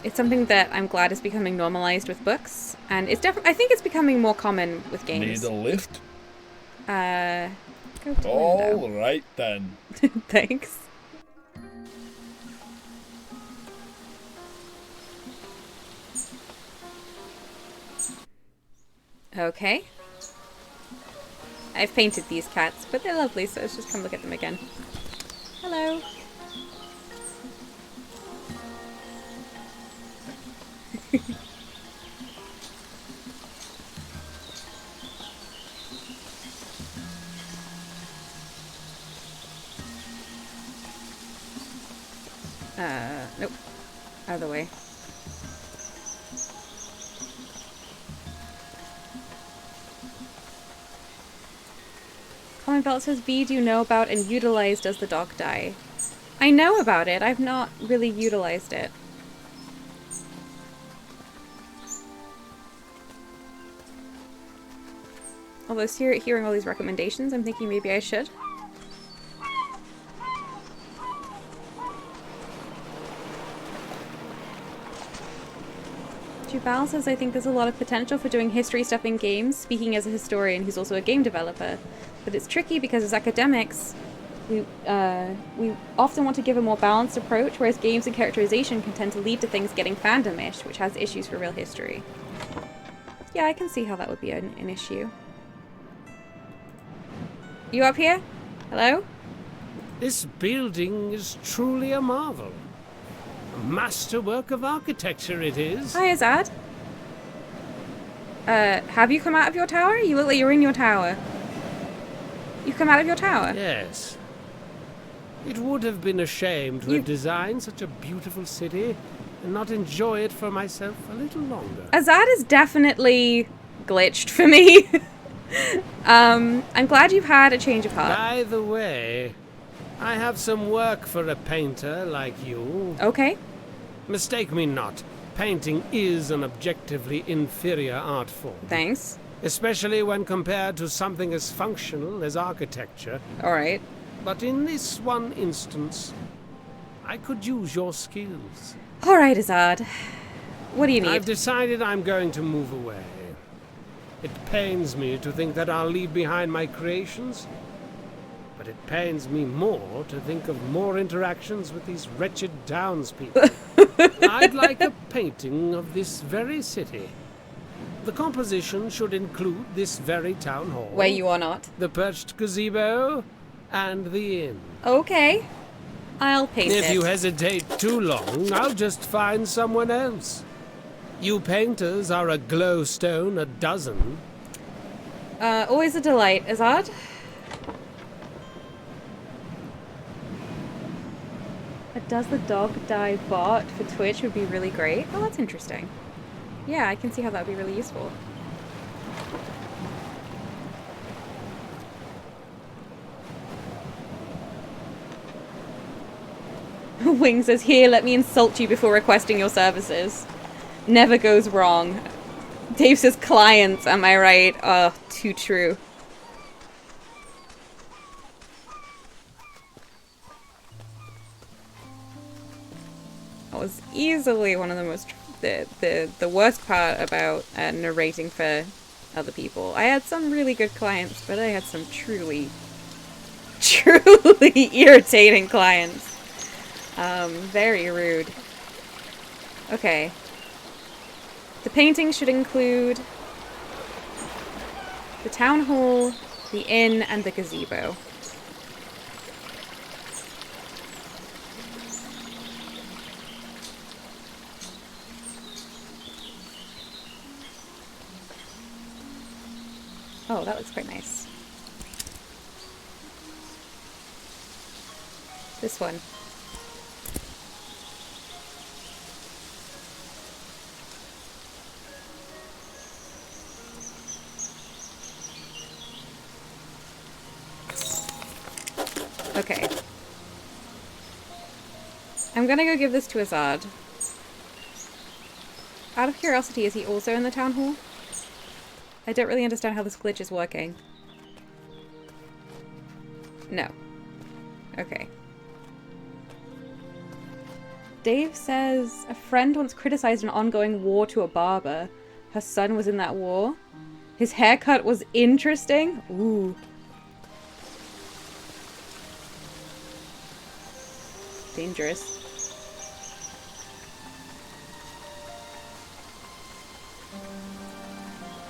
It's something that I'm glad is becoming normalized with books, and it's definitely. I think it's becoming more common with games. Need a lift? Go to All window. right then. Thanks. Okay. I've painted these cats, but they're lovely, so let's just come look at them again. Hello. Nope. Other way. Colin Belt says, V, do you know about and utilized Does the Dog Die? I know about it. I've not really utilized it. Although hearing all these recommendations, I'm thinking maybe I should. Jubal says, I think there's a lot of potential for doing history stuff in games, speaking as a historian who's also a game developer. But it's tricky because as academics, we often want to give a more balanced approach, whereas games and characterization can tend to lead to things getting fandom-ish, which has issues for real history. Yeah, I can see how that would be an issue. You up here? Hello? This building is truly a marvel. A masterwork of architecture it is. Hi, Azad. Have you come out of your tower? You look like you're in your tower. You come out of your tower? Yes. It would have been a shame to have designed such a beautiful city and not enjoy it for myself a little longer. Azad is definitely glitched for me. I'm glad you've had a change of heart. By the way, I have some work for a painter like you. Okay. Mistake me not. Painting is an objectively inferior art form. Thanks. Especially when compared to something as functional as architecture. Alright. But in this one instance, I could use your skills. Alright, Azad. What do you need? I've decided I'm going to move away. It pains me to think that I'll leave behind my creations, but it pains me more to think of more interactions with these wretched townspeople. I'd like a painting of this very city. The composition should include this very town hall. Where you are not. The perched gazebo and the inn. Okay. I'll paint it. If you hesitate too long, I'll just find someone else. You painters are a glowstone a dozen. Always a delight, Azad. A Does the Dog Die bot for Twitch would be really great. Oh, that's interesting. Yeah, I can see how that would be really useful. Wing says, here, let me insult you before requesting your services. Never goes wrong. Dave says, clients, am I right? Oh, too true. That was easily one of the most... The worst part about narrating for other people. I had some really good clients, but I had some truly irritating clients. Very rude. Okay. The painting should include the town hall, the inn, and the gazebo. Oh, that looks quite nice. This one. Okay. I'm gonna go give this to Azad. Out of curiosity, is he also in the town hall? I don't really understand how this glitch is working. No. Okay. Dave says, a friend once criticized an ongoing war to a barber. Her son was in that war. His haircut was interesting. Ooh. Dangerous.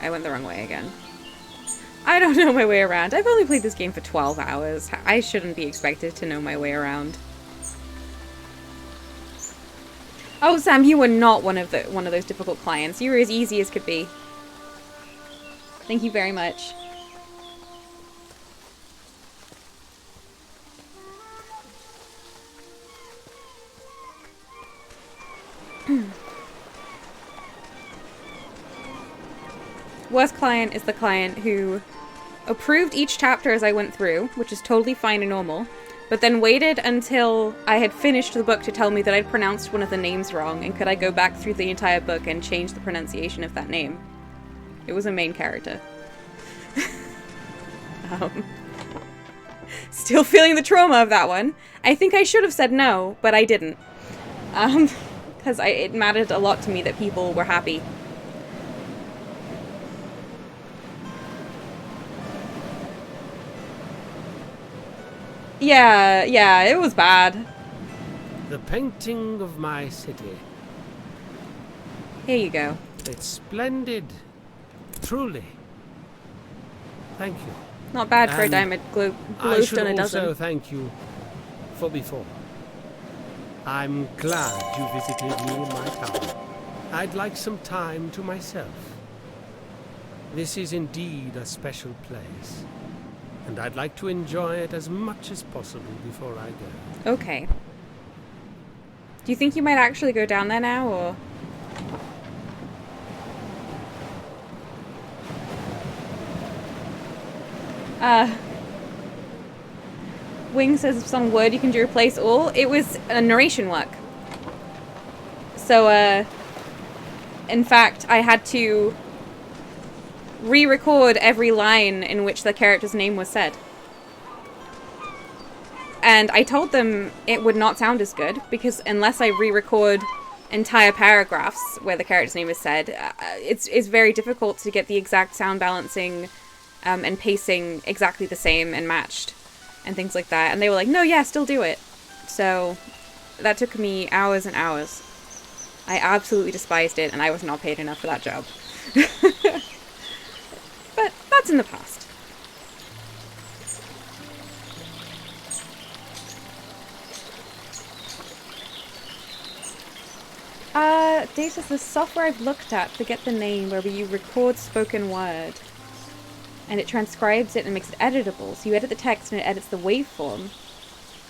I went the wrong way again. I don't know my way around. I've only played this game for 12 hours. I shouldn't be expected to know my way around. Oh, Sam, you were not one of those difficult clients. You were as easy as could be. Thank you very much. Worst client is the client who approved each chapter as I went through, which is totally fine and normal, but then waited until I had finished the book to tell me that I'd pronounced one of the names wrong, and could I go back through the entire book and change the pronunciation of that name. It was a main character. Still feeling the trauma of that one. I think I should have said no, but I didn't. Because it mattered a lot to me that people were happy. Yeah, it was bad. The painting of my city. Here you go. It's splendid. Truly. Thank you. Not bad for a diamond glowstone a dozen. I should also thank you for before. I'm glad you visited me in my town. I'd like some time to myself. This is indeed a special place, and I'd like to enjoy it as much as possible before I go. Okay. Do you think you might actually go down there now, or...? Wing says some word you can do replace all. It was a narration work. So, in fact, I had to re-record every line in which the character's name was said. And I told them it would not sound as good, because unless I re-record entire paragraphs where the character's name is said, it's very difficult to get the exact sound balancing and pacing exactly the same and matched and things like that. And they were like, no, yeah, still do it. So that took me hours and hours. I absolutely despised it, and I was not paid enough for that job. But that's in the past. Dave says the software I've looked at, forget the name, where you record spoken word and it transcribes it and makes it editable. So you edit the text and it edits the waveform.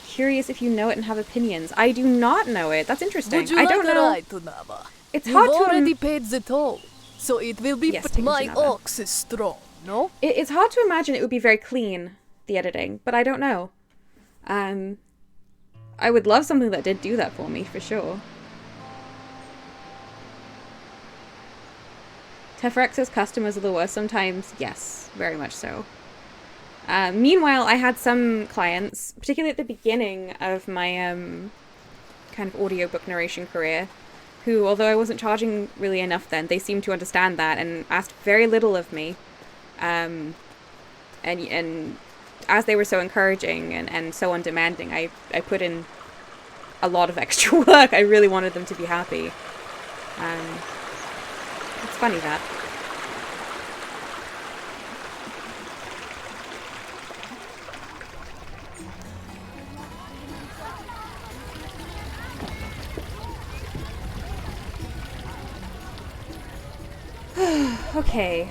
Curious if you know it and have opinions. I do not know it. That's interesting. Would you I don't like know. Right, Tunava? It's hard to already paid the toll, so it will be. Yes, my ox is strong. No. It's hard to imagine it would be very clean, the editing, but I don't know. I would love something that did do that for me, for sure. Tefrex's customers are the worst sometimes. Yes, very much so. Meanwhile, I had some clients, particularly at the beginning of my kind of audiobook narration career, who, although I wasn't charging really enough then, they seemed to understand that and asked very little of me. And as they were so encouraging and so undemanding, I put in a lot of extra work. I really wanted them to be happy. It's funny that. Okay.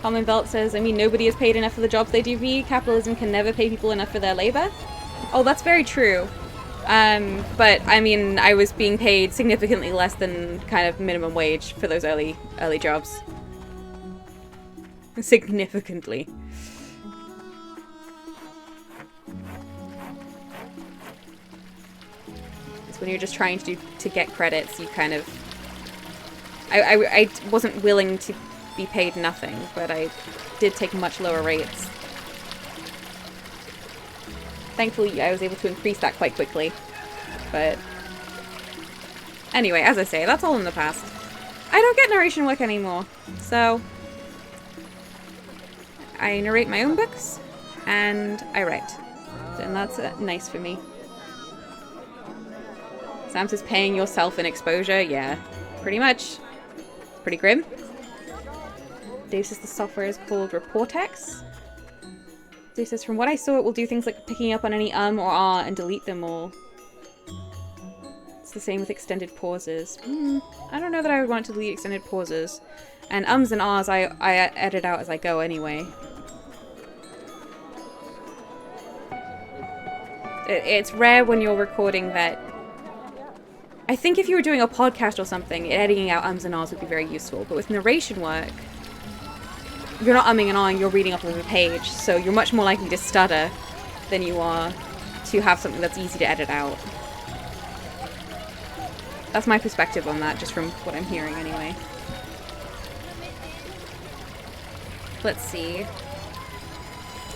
Common Belt says, I mean, nobody is paid enough for the jobs they do be. Capitalism can never pay people enough for their labor. Oh, that's very true. But, I mean, I was being paid significantly less than kind of minimum wage for those early jobs. Significantly. It's when you're just trying to get credits, you kind of... I wasn't willing to be paid nothing, but I did take much lower rates. Thankfully, I was able to increase that quite quickly. But anyway, as I say, that's all in the past. I don't get narration work anymore, so I narrate my own books and I write, and that's nice for me. Sam says paying yourself in exposure. Yeah, pretty much. Pretty grim. Dave says the software is called Reportex. This is from what I saw, it will do things like picking up on any or ah and delete them all. It's the same with extended pauses. I don't know that I would want to delete extended pauses. And ums and ahs I edit out as I go anyway. It's rare when you're recording that. I think if you were doing a podcast or something, editing out ums and ahs would be very useful. But with narration work, you're not umming and ahhing, you're reading off of a page. So you're much more likely to stutter than you are to have something that's easy to edit out. That's my perspective on that, just from what I'm hearing anyway. Let's see.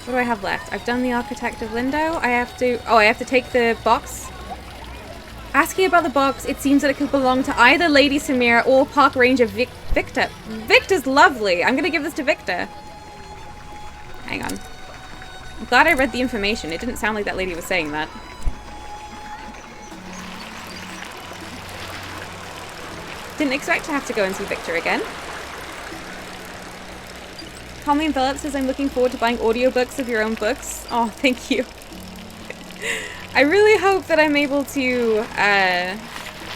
What do I have left? I've done the Architect of Lindo. I have to take the box. Asking about the box, it seems that it could belong to either Lady Samira or Park Ranger Victor. Victor's lovely. I'm gonna give this to Victor. Hang on. I'm glad I read the information. It didn't sound like that lady was saying that. Didn't expect to have to go and see Victor again. Calmly Enveloped says, I'm looking forward to buying audiobooks of your own books. Oh, thank you. I really hope that I'm able to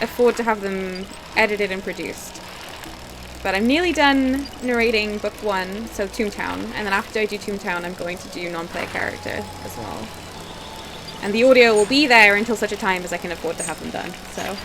afford to have them edited and produced. But I'm nearly done narrating book 1, so Toontown. And then after I do Toontown, I'm going to do non-player character as well. And the audio will be there until such a time as I can afford to have them done, so...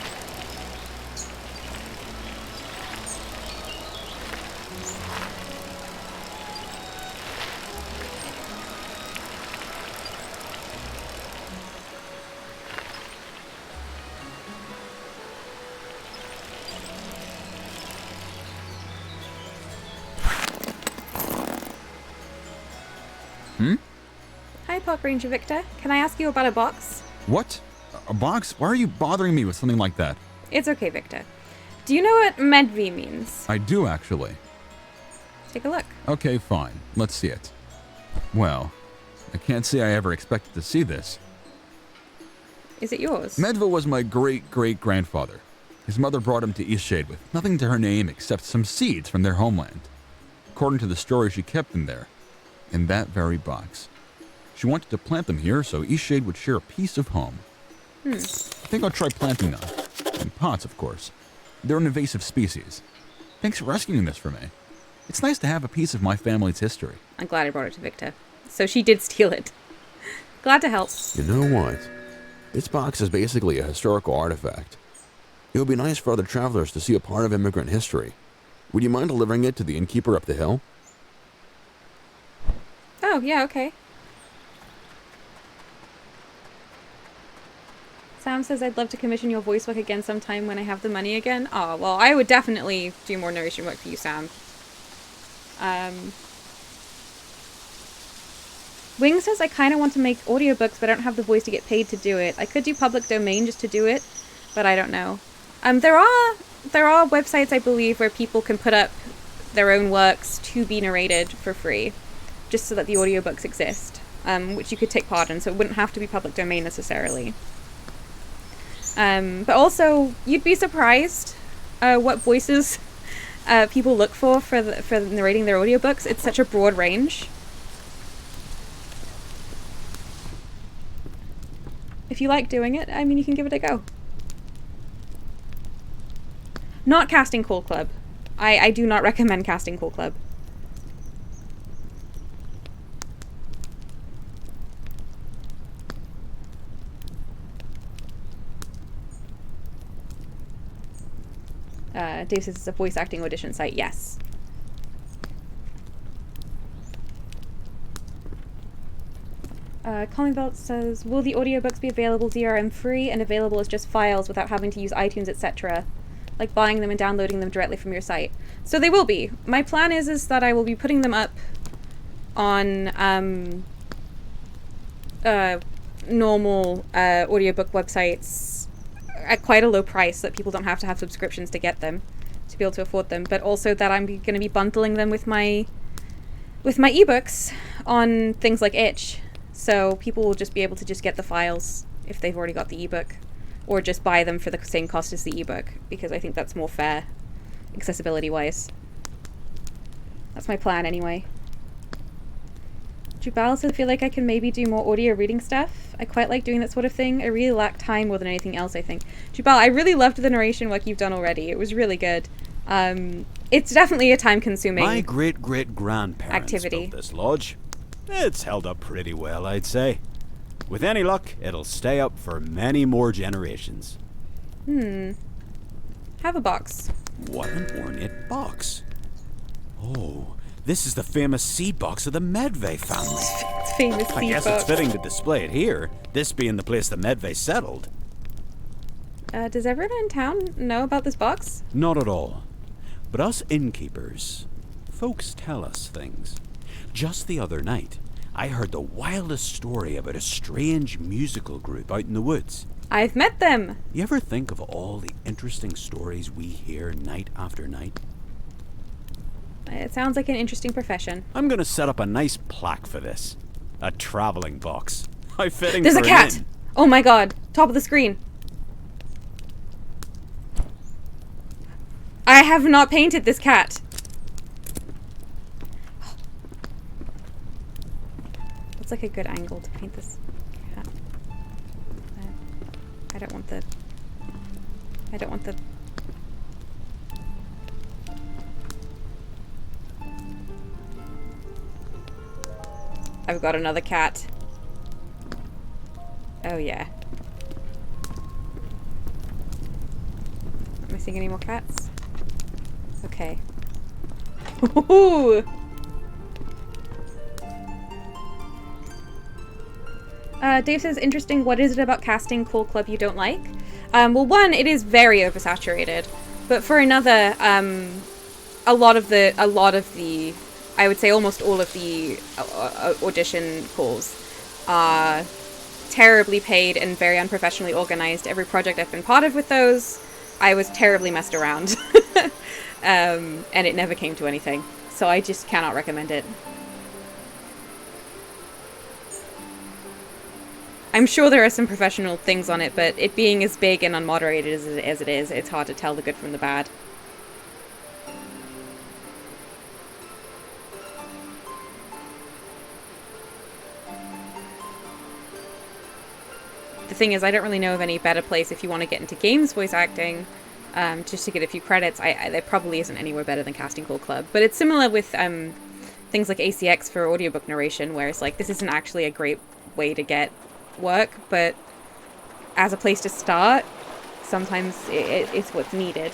Hi, Park Ranger Victor. Can I ask you about a box? What? A box? Why are you bothering me with something like that? It's okay, Victor. Do you know what Medvi means? I do, actually. Take a look. Okay, fine. Let's see it. Well, I can't say I ever expected to see this. Is it yours? Medva was my great-great-grandfather. His mother brought him to Eastshade with nothing to her name except some seeds from their homeland. According to the story, she kept them there, in that very box. She wanted to plant them here so Eastshade would share a piece of home. I think I'll try planting them. In pots, of course. They're an invasive species. Thanks for rescuing this for me. It's nice to have a piece of my family's history. I'm glad I brought it to Victor. So she did steal it. Glad to help. You know what? This box is basically a historical artifact. It would be nice for other travelers to see a part of immigrant history. Would you mind delivering it to the innkeeper up the hill? Oh, yeah, okay. Sam says, I'd love to commission your voice work again sometime when I have the money again. Oh, well, I would definitely do more narration work for you, Sam. Wing says, I kind of want to make audiobooks, but I don't have the voice to get paid to do it. I could do public domain just to do it, but I don't know. There are websites, I believe, where people can put up their own works to be narrated for free, just so that the audiobooks exist, which you could take part in, so it wouldn't have to be public domain necessarily. But also, you'd be surprised what voices people look for narrating their audiobooks. It's such a broad range. If you like doing it, I mean, you can give it a go. Not Casting Call Club. I do not recommend Casting Call Club. Dave says it's a voice acting audition site. Yes. Colin Belt says, will the audiobooks be available DRM free and available as just files without having to use iTunes, etc.? Like buying them and downloading them directly from your site. So they will be. My plan is that I will be putting them up on normal audiobook websites at quite a low price so that people don't have to have subscriptions to get them, to be able to afford them, but also that I'm going to be bundling them with my ebooks on things like Itch, so people will just be able to just get the files if they've already got the ebook, or just buy them for the same cost as the ebook, because I think that's more fair, accessibility-wise. That's my plan anyway. Jubal says, I feel like I can maybe do more audio reading stuff. I quite like doing that sort of thing. I really lack time more than anything else, I think. Jubal, I really loved the narration work you've done already. It was really good. It's definitely a time-consuming My great-great-grandparents activity. built this lodge. It's held up pretty well, I'd say. With any luck, it'll stay up for many more generations. Have a box. What an ornate box. Oh, this is the famous seed box of the Medvay family. It's famous I seed guess box. it's fitting to display it here, this being the place the Medvay settled. Does everyone in town know about this box? Not at all. But us innkeepers, folks tell us things. Just the other night, I heard the wildest story about a strange musical group out in the woods. I've met them! You ever think of all the interesting stories we hear night after night? It sounds like an interesting profession. I'm gonna set up a nice plaque for this. A traveling box. How fitting There's for a cat! an inn. Oh my god! Top of the screen. I have not painted this cat. What's like a good angle to paint this cat? I don't want the... I've got another cat. Oh yeah. Am I seeing any more cats? Okay. Ooh. Dave says, interesting, what is it about casting Cool Club you don't like? Well, one, it is very oversaturated. But for another, a lot of the, I would say almost all of the audition calls are terribly paid and very unprofessionally organized. Every project I've been part of with those, I was terribly messed around. And it never came to anything. So I just cannot recommend it. I'm sure there are some professional things on it, but it being as big and unmoderated as it is, it's hard to tell the good from the bad. The thing is, I don't really know of any better place if you want to get into games voice acting, just to get a few credits. There probably isn't anywhere better than Casting Call Club. But it's similar with things like ACX for audiobook narration, where it's like, this isn't actually a great way to get work, but as a place to start, sometimes it's what's needed.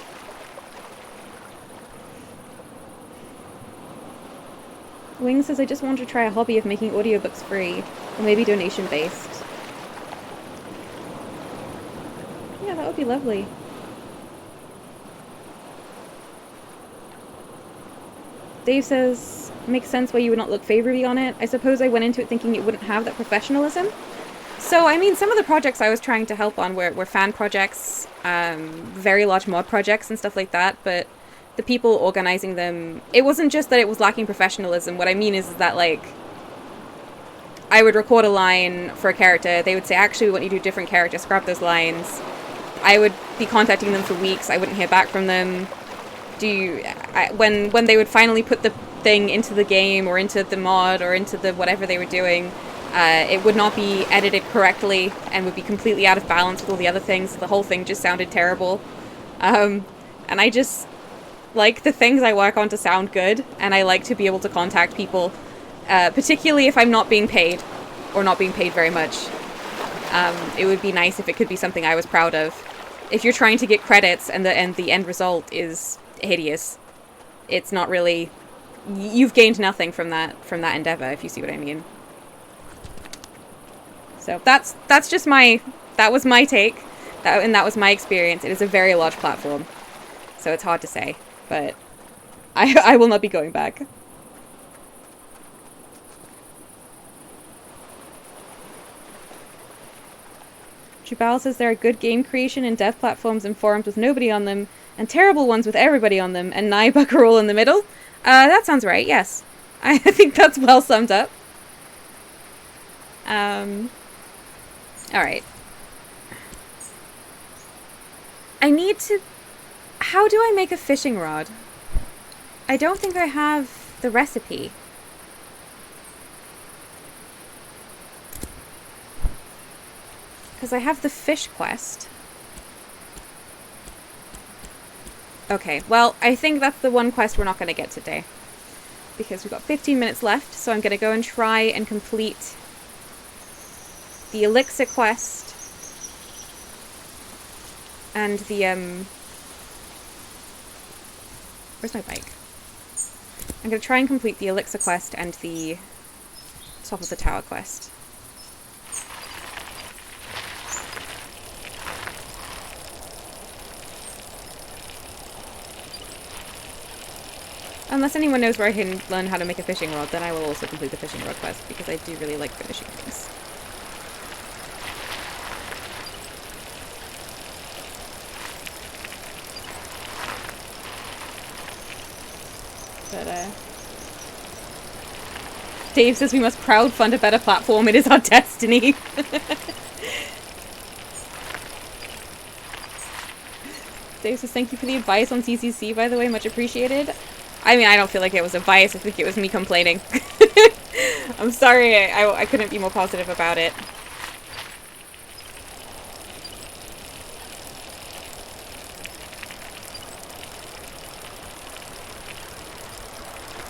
Wing says, I just want to try a hobby of making audiobooks free, or maybe donation-based. Yeah, that would be lovely. Dave says, makes sense why you would not look favorably on it. I suppose I went into it thinking it wouldn't have that professionalism. So, I mean, some of the projects I was trying to help on were fan projects, very large mod projects and stuff like that, but the people organizing them, it wasn't just that it was lacking professionalism. What I mean is that, like, I would record a line for a character, they would say, actually, we want you to do a different character, scrap those lines. I would be contacting them for weeks, I wouldn't hear back from them. When they would finally put the thing into the game, or into the mod, or into the whatever they were doing, it would not be edited correctly and would be completely out of balance with all the other things. The whole thing just sounded terrible. And I just like the things I work on to sound good, and I like to be able to contact people, particularly if I'm not being paid, or not being paid very much. It would be nice if it could be something I was proud of. If you're trying to get credits and the end result is hideous, it's not really... You've gained nothing from that endeavor, if you see what I mean. So that's just that was my take, and that was my experience. It is a very large platform, so it's hard to say, but I will not be going back. Jubal says there are good game creation and dev platforms and forums with nobody on them, and terrible ones with everybody on them, and Naibuck are all in the middle. That sounds right, yes. I think that's well summed up. Alright. I need to... How do I make a fishing rod? I don't think I have the recipe. Because I have the fish quest. Okay, well, I think that's the one quest we're not going to get today. Because we've got 15 minutes left, so I'm going to go and try and complete the elixir quest and the, where's my bike? I'm going to try and complete the elixir quest and the top of the tower quest. Unless anyone knows where I can learn how to make a fishing rod, then I will also complete the fishing rod quest, because I do really like finishing things. But, Dave says we must crowdfund a better platform. It is our destiny. Dave says thank you for the advice on CCC, by the way. Much appreciated. I mean, I don't feel like it was advice. I think it was me complaining. I'm sorry. I couldn't be more positive about it.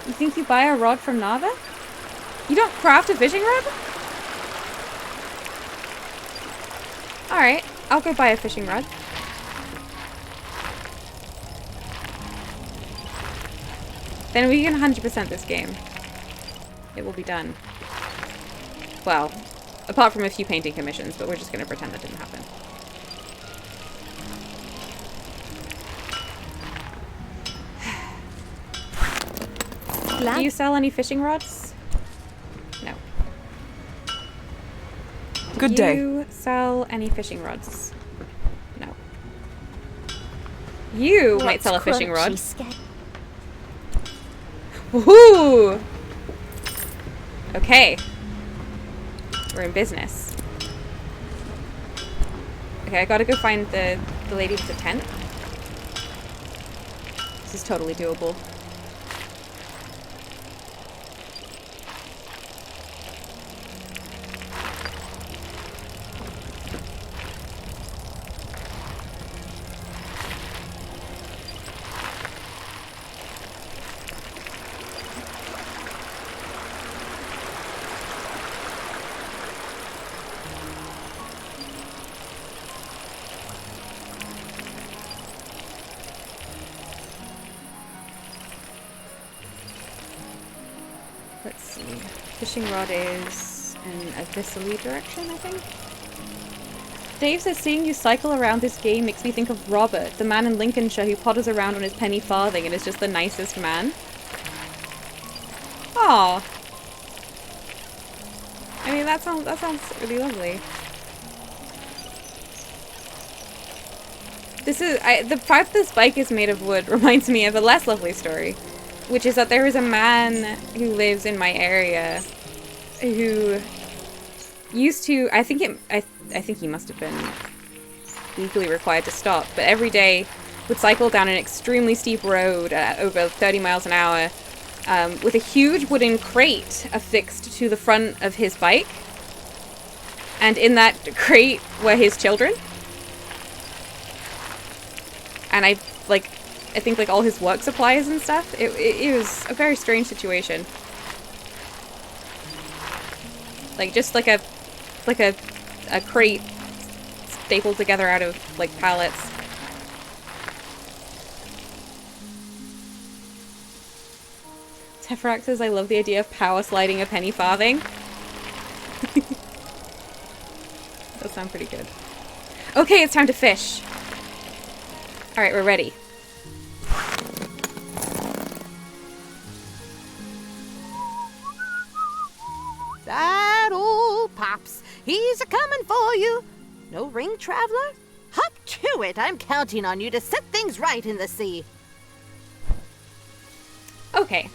You think you buy a rod from Nava? You don't craft a fishing rod? Alright, I'll go buy a fishing rod. Then we can 100% this game. It will be done. Well, apart from a few painting commissions, but we're just going to pretend that didn't happen. Do you sell any fishing rods? No. Good day. Do you sell any fishing rods? No. You might sell a fishing rod. Woohoo! Okay. We're in business. Okay, I gotta go find the lady with the tent. This is totally doable. Let's see. Fishing rod is in a abyssally direction, I think. Dave says, seeing you cycle around this game makes me think of Robert, the man in Lincolnshire who potters around on his penny farthing and is just the nicest man. Aww. I mean, that sounds really lovely. The fact this bike is made of wood reminds me of a less lovely story. Which is that there is a man who lives in my area who used to, I think he must have been legally required to stop, but every day would cycle down an extremely steep road at over 30 miles an hour with a huge wooden crate affixed to the front of his bike. And in that crate were his children. And I think like all his work supplies and stuff. It was a very strange situation. Like just like a crate stapled together out of like pallets. Tefrax says, I love the idea of power sliding a penny farthing. That sounds pretty good. Okay, it's time to fish. Alright, we're ready. That old Pops, he's a-coming for you. No ring, traveler? Hop to it. I'm counting on you to set things right in the sea. Okay.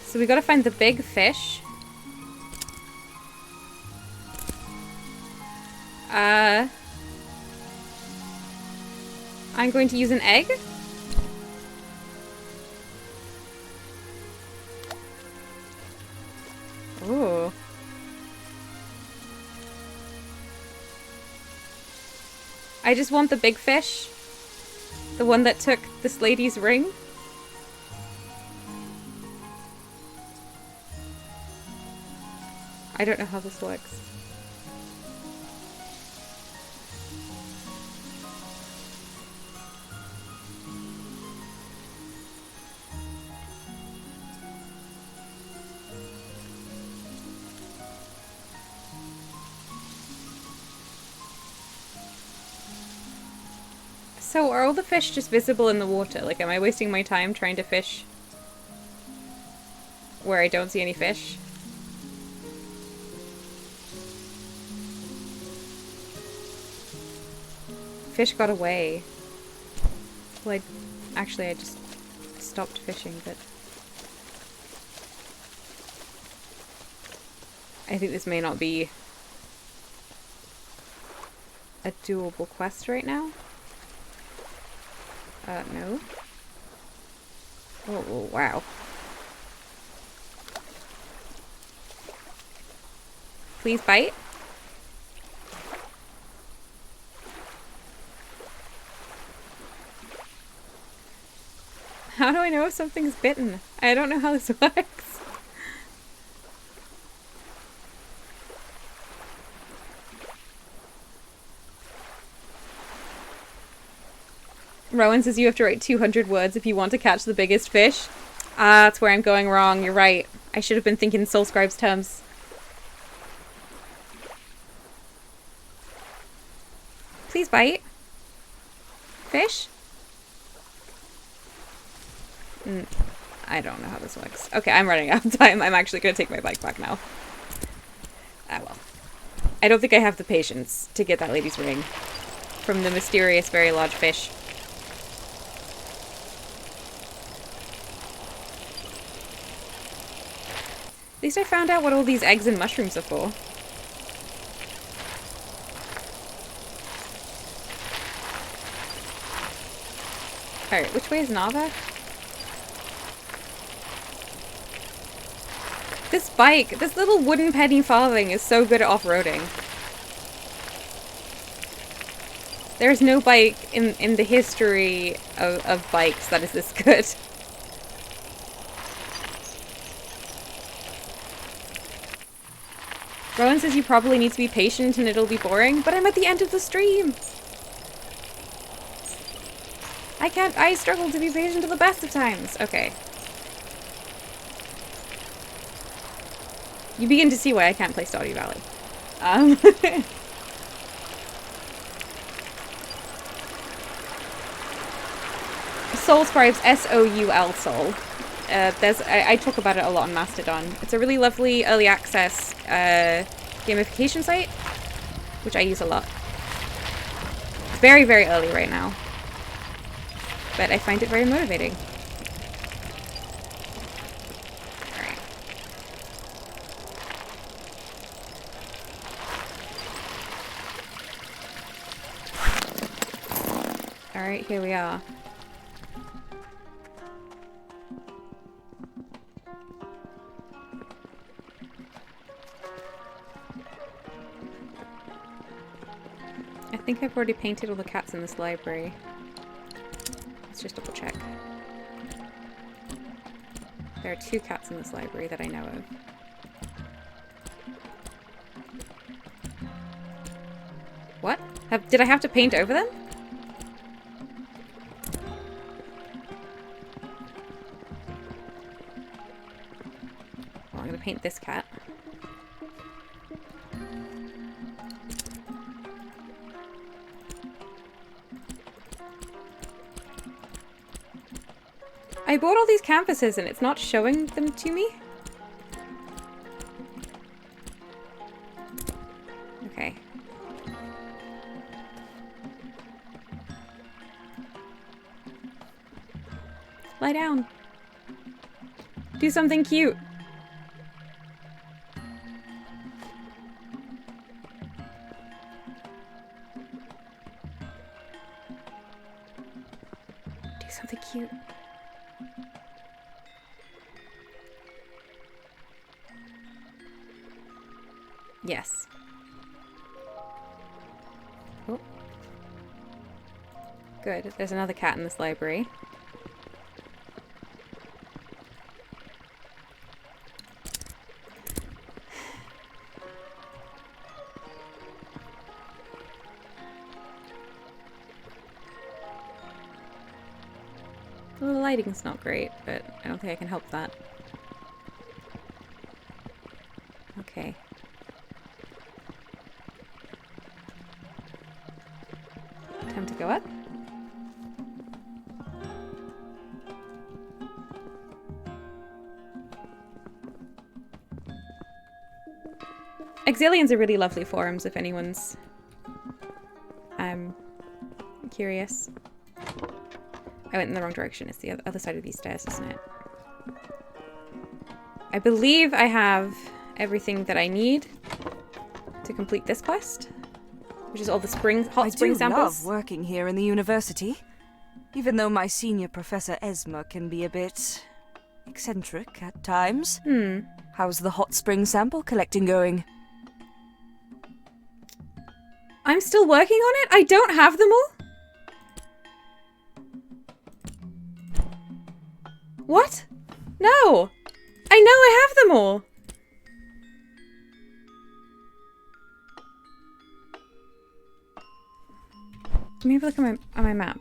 So we gotta find the big fish. I'm going to use an egg. Ooh. I just want the big fish. The one that took this lady's ring. I don't know how this works. So are all the fish just visible in the water? Like, am I wasting my time trying to fish where I don't see any fish? Fish got away. Well, I just stopped fishing, but I think this may not be a doable quest right now. No. Oh, wow. Please bite. How do I know if something's bitten? I don't know how this works. Rowan says you have to write 200 words if you want to catch the biggest fish. Ah, that's where I'm going wrong. You're right. I should have been thinking Soul Scribe's terms. Please bite. Fish? I don't know how this works. Okay, I'm running out of time. I'm actually going to take my bike back now. Ah, well. I don't think I have the patience to get that lady's ring from the mysterious very large fish. At least I found out what all these eggs and mushrooms are for. Alright, which way is Nava? This bike, this little wooden penny farthing is so good at off-roading. There's no bike in the history of bikes that is this good. Rowan says you probably need to be patient and it'll be boring, but I'm at the end of the stream. I struggle to be patient at the best of times. Okay. You begin to see why I can't play Stardew Valley. Soul Scribes, S-O-U-L Soul. I talk about it a lot on Mastodon. It's a really lovely early access gamification site, which I use a lot. It's very, very early right now, but I find it very motivating. Alright. Alright, here we are. I think I've already painted all the cats in this library. Let's just double check. There are 2 cats in this library that I know of. What? Did I have to paint over them? Well, I'm gonna paint this cat. I bought all these canvases and it's not showing them to me. Okay. Lie down. Do something cute. Do something cute. Yes. Oh. Good. There's another cat in this library. Well, the lighting's not great, but I don't think I can help that. Okay. Time to go up. Exilians are really lovely forums if anyone's curious. I went in the wrong direction. It's the other side of these stairs, isn't it? I believe I have everything that I need to complete this quest, which is all the hot spring samples. I love working here in the university, even though my senior professor Esma can be a bit eccentric at times. How's the hot spring sample collecting going? I'm still working on it? I don't have them all? What? No! I know I have them all! Let me have a look at my map.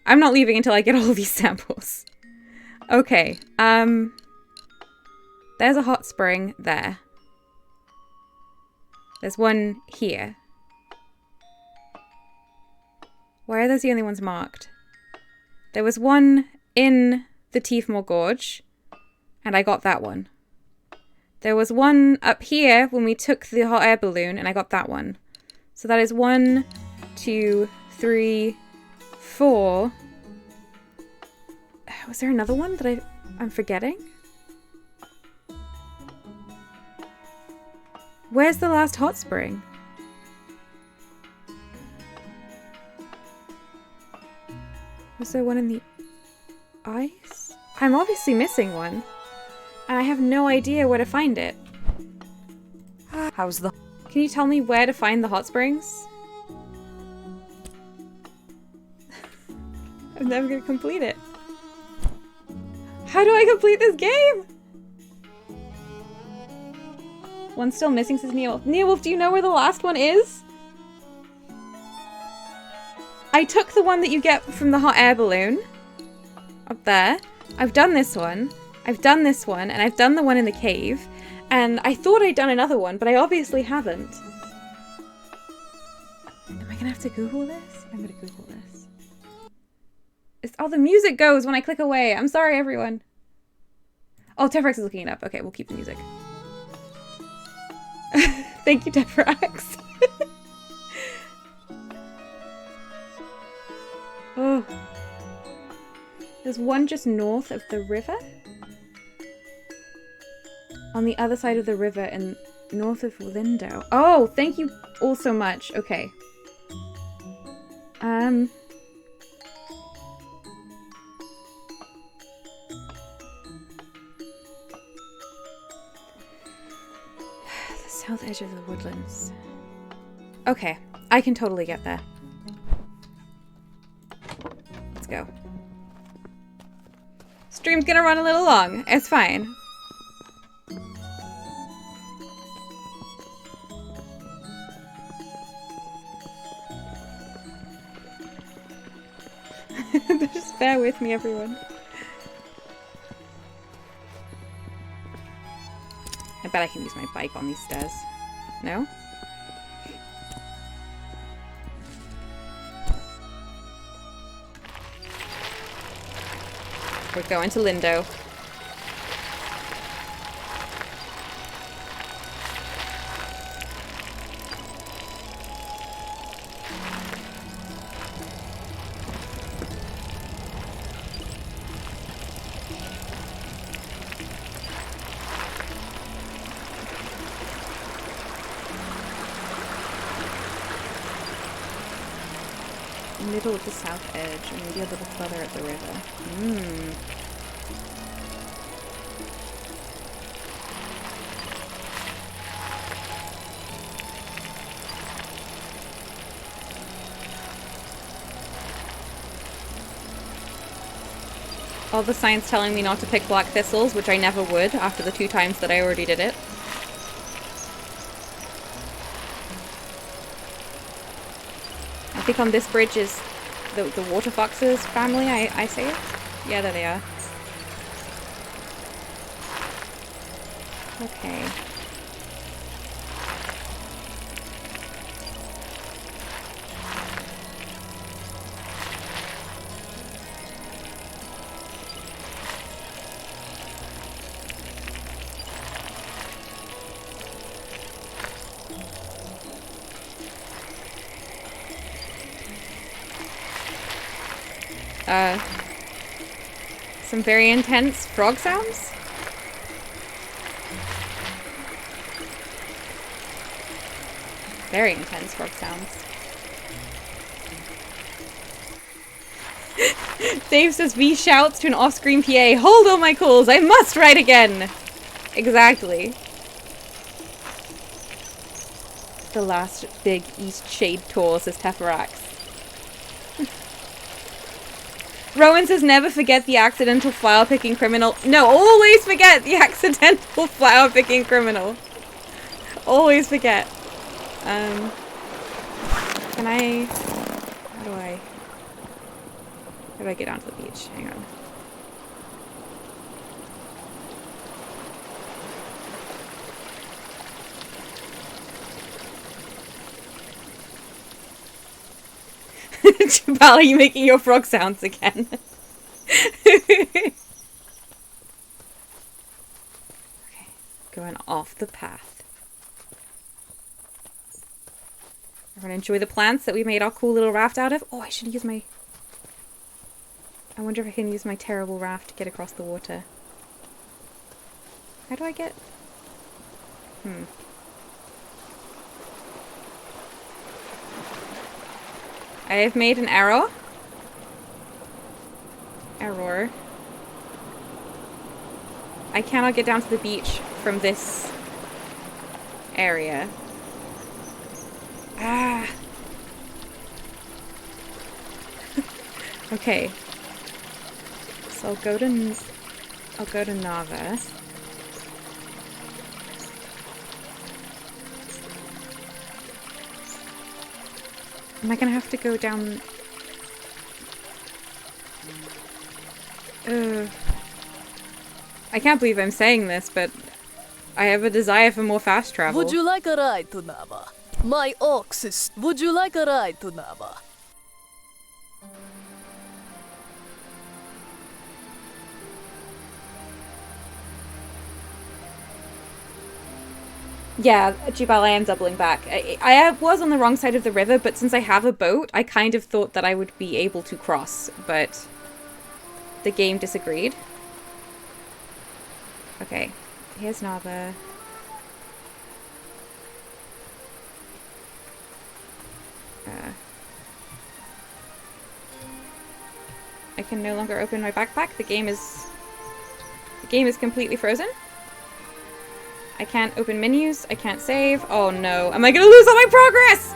I'm not leaving until I get all these samples. Okay, there's a hot spring there. There's one here. Why are those the only ones marked? There was one in the Tiefmoor Gorge, and I got that one. There was one up here when we took the hot air balloon, and I got that one. So that is 1, 2, 3, 4. Was there another one that I'm forgetting? Where's the last hot spring? Was there one in the ice? I'm obviously missing one. And I have no idea where to find it. How's the... Can you tell me where to find the hot springs? I'm never gonna complete it. How do I complete this game? One's still missing, says Neowolf. Neowolf, do you know where the last one is? I took the one that you get from the hot air balloon. Up there. I've done this one. I've done this one. And I've done the one in the cave. And I thought I'd done another one, but I obviously haven't. Am I gonna have to Google this? I'm gonna Google this. Oh, the music goes when I click away. I'm sorry, everyone. Oh, Tefrax is looking it up. Okay, we'll keep the music. Thank you, Tefrax. Oh. There's one just north of the river. On the other side of the river and north of Lindo. Oh, thank you all so much. Okay. The south edge of the woodlands. Okay, I can totally get there. Let's go. Stream's gonna run a little long. It's fine. Just bear with me, everyone. I bet I can use my bike on these stairs. No? We're going to Lindo. Middle of the south edge, or maybe a little further at the river. All the signs telling me not to pick black thistles, which I never would after the 2 times that I already did it. I think on this bridge is the water foxes family, I say it? Yeah, there they are. Okay. Some very intense frog sounds. Very intense frog sounds. Dave says V shouts to an off-screen PA, "Hold all my calls, I must write again!" Exactly. The last big Eastshade tour, says Teferax. Rowan says never forget the accidental flower-picking criminal. No, always forget the accidental flower-picking criminal. Always forget. Can I... How do I get down to the beach? Hang on. Jabal, are you making your frog sounds again? Okay, going off the path. Everyone enjoy the plants that we made our cool little raft out of? Oh, I should use my... I wonder if I can use my terrible raft to get across the water. How do I get... I have made an arrow. Error. I cannot get down to the beach from this area. Ah. Okay. So I'll go to Nava. Am I gonna have to go down? I can't believe I'm saying this, but I have a desire for more fast travel. Would you like a ride to Nava? My ox is... Would you like a ride to Nava? Yeah, Jubal, I am doubling back. I was on the wrong side of the river, but since I have a boat, I kind of thought that I would be able to cross, but the game disagreed. Okay, here's Nava. I can no longer open my backpack. The game is completely frozen. I can't open menus. I can't save. Oh no. Am I gonna lose all my progress?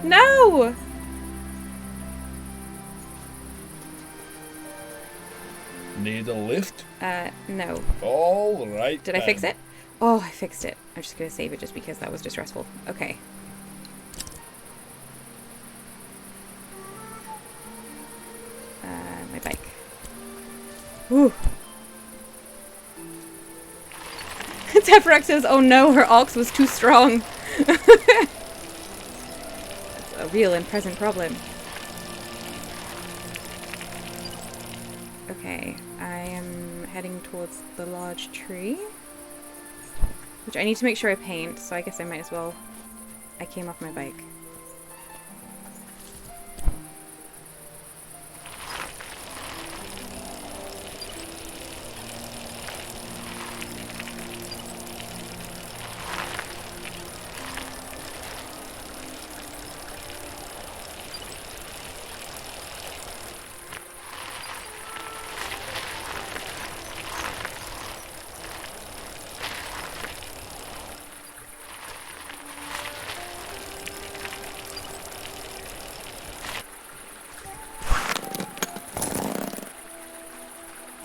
No! Need a lift? No. All right. Did I fix it? Oh, I fixed it. I'm just gonna save it just because that was distressful. Okay. My bike. Ooh. Tefrax says, oh no, her ox was too strong. That's a real and present problem. Okay, I am heading towards the large tree, which I need to make sure I paint, so I guess I might as well. I came off my bike.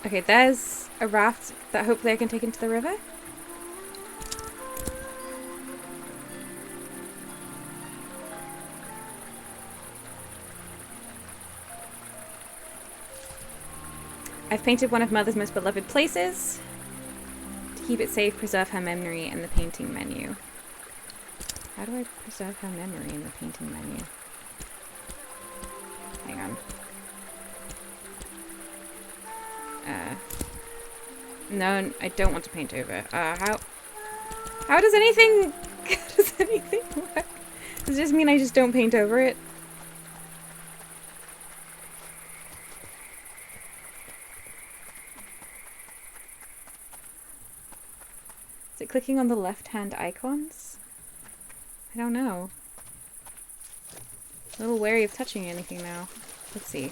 Okay, there's a raft that hopefully I can take into the river. I've painted one of Mother's most beloved places. To keep it safe, preserve her memory in the painting menu. How do I preserve her memory in the painting menu? Hang on. No, I don't want to paint over. How does anything... does anything work? Does it just mean I just don't paint over it? Is it clicking on the left-hand icons? I don't know. A little wary of touching anything now. Let's see.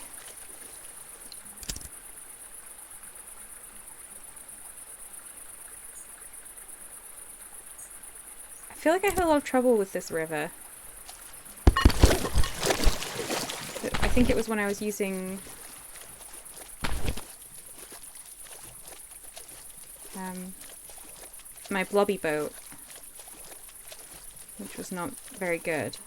I feel like I had a lot of trouble with this river. I think it was when I was using... my blobby boat, which was not very good.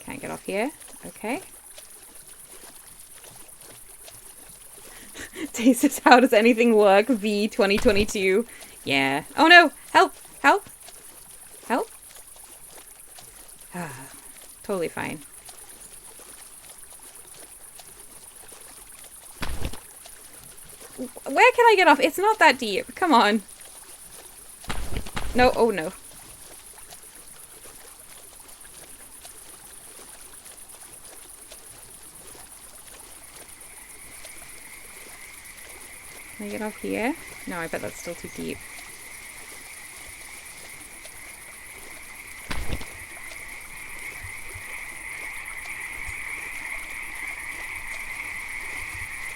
Can't get off here. Okay. Tasis, how does anything work? V 2022. Yeah. Oh no! Help! Help! Help! Totally fine. Where can I get off? It's not that deep. Come on. No. Oh, no. Can I get off here? No, I bet that's still too deep.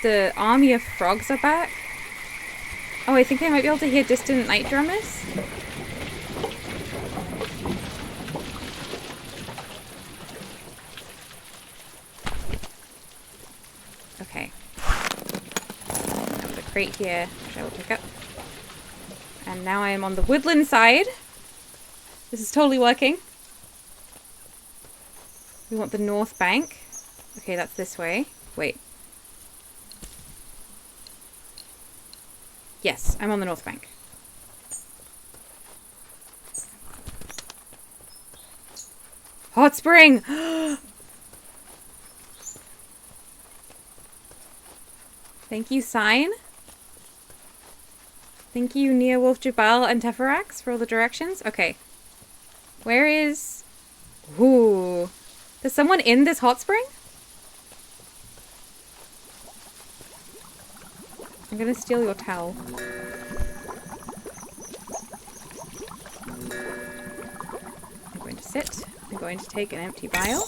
The army of frogs are back. Oh, I think I might be able to hear distant night drummers. Okay. Now the crate here, which I will pick up. And now I am on the woodland side. This is totally working. We want the north bank. Okay, that's this way. Wait. Yes, I'm on the north bank. Hot spring! Thank you, Sign. Thank you, Neowolf Jabal and Teferax for all the directions. Okay. Where is... Ooh. There's someone in this hot spring? I'm gonna steal your towel. I'm going to sit. I'm going to take an empty vial.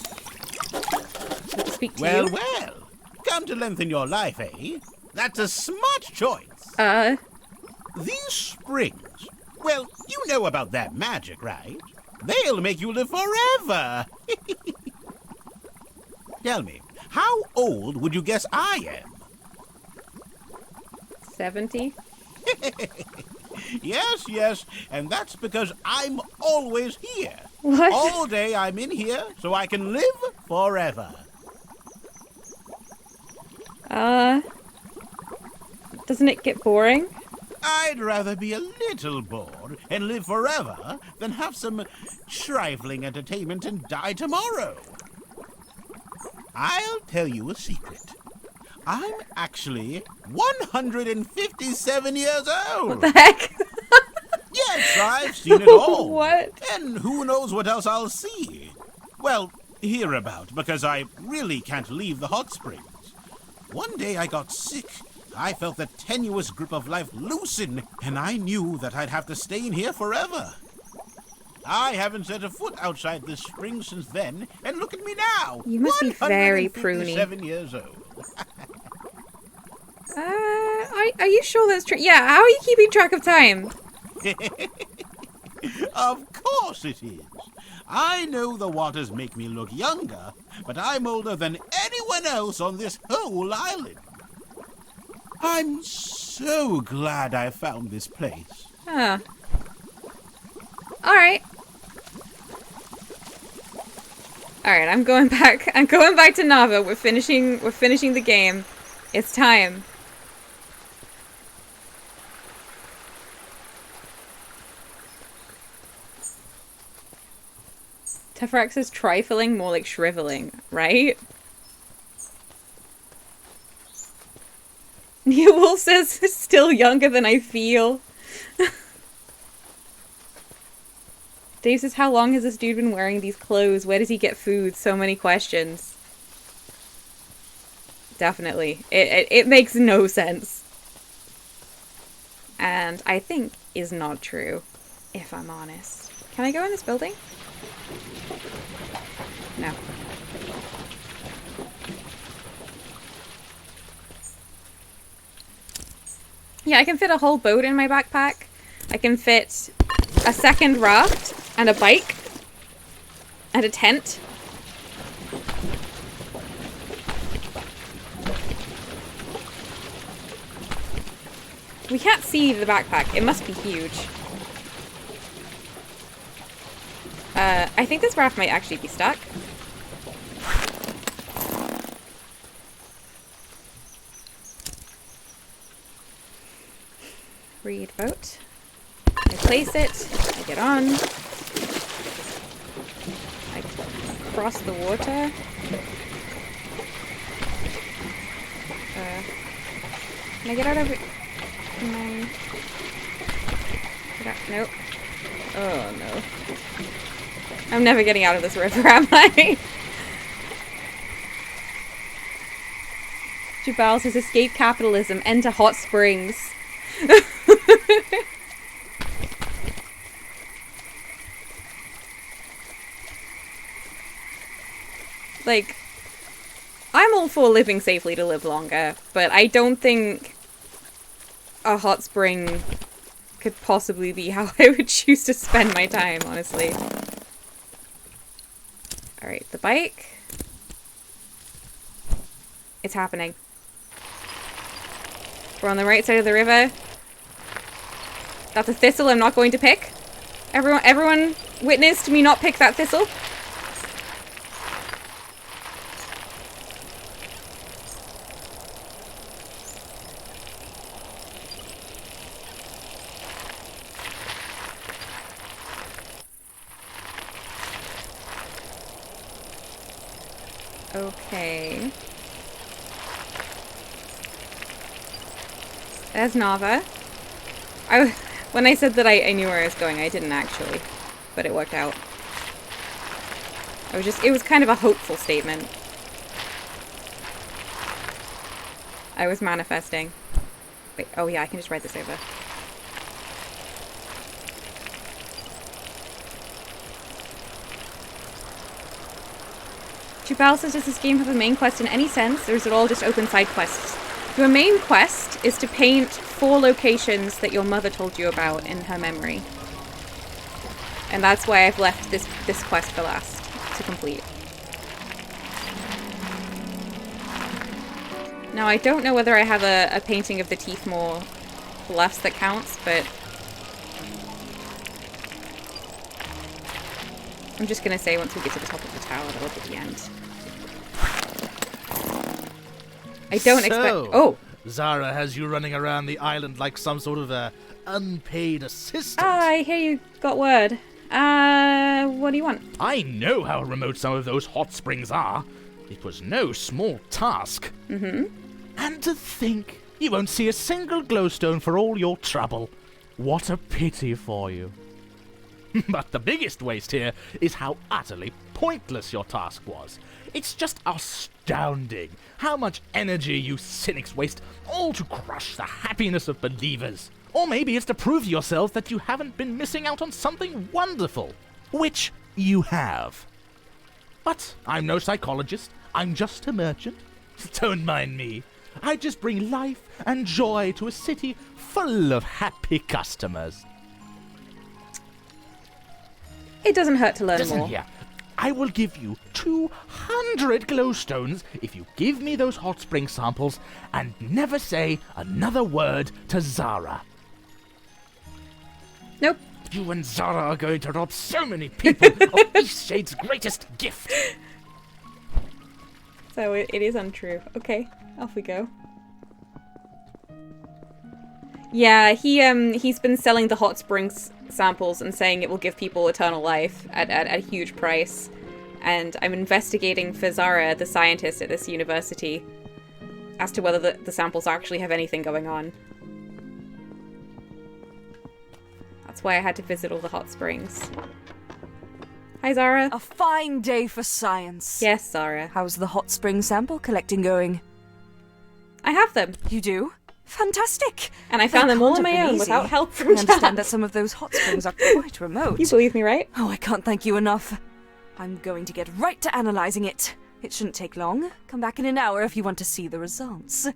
Let's speak to you. Well. Come to lengthen your life, eh? That's a smart choice. These springs. Well, you know about that magic, right? They'll make you live forever. Tell me, how old would you guess I am? 70? Yes, and that's because I'm always here. What? All day I'm in here, so I can live forever. Doesn't it get boring? I'd rather be a little bored and live forever than have some trifling entertainment and die tomorrow. I'll tell you a secret. I'm actually 157 years old. What the heck? Yes, I've seen it all. What? And who knows what else I'll see. Well, hear about, because I really can't leave the hot springs. One day I got sick. I felt the tenuous grip of life loosen, and I knew that I'd have to stay in here forever. I haven't set a foot outside this spring since then, and look at me now. You must be very pruny. 7 years old. Are you sure that's true? Yeah, how are you keeping track of time? Of course it is. I know the waters make me look younger, but I'm older than anyone else on this whole island. I'm so glad I found this place. Huh. Alright. Alright, I'm going back to Nava. We're finishing the game. It's time. Tefrax is trifling, more like shriveling, right? New Wolf says, still younger than I feel. Dave says, how long has this dude been wearing these clothes? Where does he get food? So many questions. Definitely. It makes no sense. And I think is not true, if I'm honest. Can I go in this building? No. Yeah, I can fit a whole boat in my backpack. I can fit a second raft and a bike and a tent. We can't see the backpack. It must be huge. I think this raft might actually be stuck. Read boat. I place it. I get on. I cross the water. Can I get out of it? Nope. Oh no. I'm never getting out of this river, am I? Jabal says, escape capitalism, enter hot springs. Like, I'm all for living safely to live longer, but I don't think a hot spring could possibly be how I would choose to spend my time, honestly. Alright, the bike. It's happening. We're on the right side of the river. That's a thistle I'm not going to pick. Everyone witnessed me not pick that thistle. Okay. There's Nava. When I said that I knew where I was going, I didn't actually, but it worked out. It was kind of a hopeful statement. I was manifesting. Wait, oh yeah, I can just write this over. Jubal says, does this game have a main quest in any sense, or is it all just open side quests? Your main quest is to paint 4 locations that your mother told you about in her memory. And that's why I've left this quest for last, to complete. Now, I don't know whether I have a painting of the Teethmore Bluffs that counts, but I'm just going to say once we get to the top of the tower, that'll be the end. I don't expect... Oh! Zara has you running around the island like some sort of a unpaid assistant. Ah, I hear you got word. What do you want? I know how remote some of those hot springs are. It was no small task. Mm-hmm. And to think, you won't see a single glowstone for all your trouble. What a pity for you. But the biggest waste here is how utterly pointless your task was. It's just astounding how much energy you cynics waste, all to crush the happiness of believers. Or maybe it's to prove to yourself that you haven't been missing out on something wonderful, which you have. But I'm no psychologist, I'm just a merchant. Don't mind me. I just bring life and joy to a city full of happy customers. It doesn't hurt to learn Listen more. here. I will give you 200 glowstones if you give me those hot spring samples and never say another word to Zara. Nope. You and Zara are going to rob so many people of Eastshade's greatest gift. So it is untrue. Okay, off we go. Yeah, he's been selling the hot springs samples and saying it will give people eternal life at a huge price. And I'm investigating for Zara, the scientist at this university, as to whether the samples actually have anything going on. That's why I had to visit all the hot springs. Hi, Zara. A fine day for science. Yes, Zara. How's the hot spring sample collecting going? I have them. You do? Fantastic! And I found them all on my own without help from I understand that some of those hot springs are quite remote. You believe me, right? Oh, I can't thank you enough. I'm going to get right to analysing it. It shouldn't take long. Come back in an hour if you want to see the results.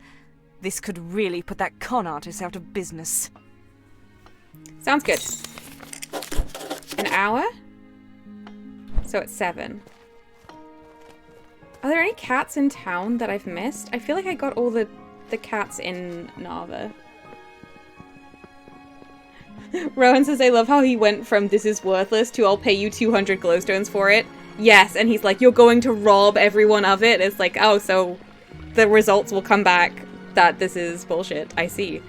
This could really put that con artist out of business. Sounds good. An hour? So it's 7. Are there any cats in town that I've missed? I feel like I got all the cats in Nava. Rowan says, I love how he went from this is worthless to I'll pay you 200 glowstones for it. Yes, and he's like, you're going to rob everyone of it? It's like, oh, so the results will come back that this is bullshit. I see.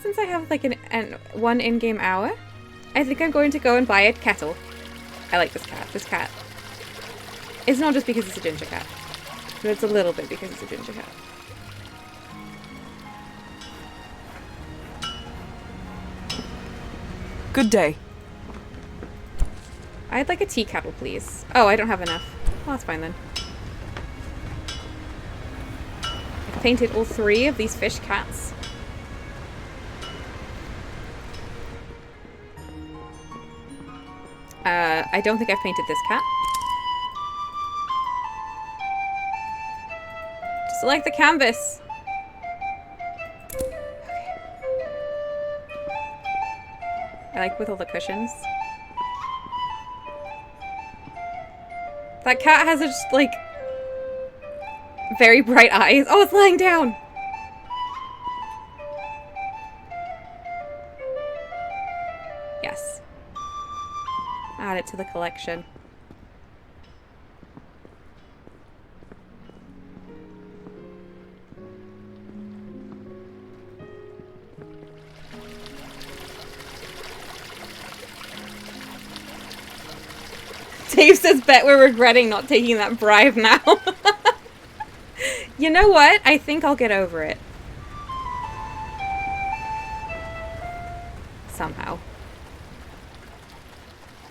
Since I have like one in-game hour, I think I'm going to go and buy a kettle. I like this cat. This cat. It's not just because it's a ginger cat, but it's a little bit because it's a ginger cat. Good day. I'd like a tea kettle, please. Oh, I don't have enough. Well, that's fine then. I've painted all 3 of these fish cats. I don't think I've painted this cat. Select the canvas. Okay. I like with all the cushions. That cat has just like very bright eyes. Oh, it's lying down. Yes. Add it to the collection. Dave says, bet we're regretting not taking that bribe now. You know what? I think I'll get over it. Somehow.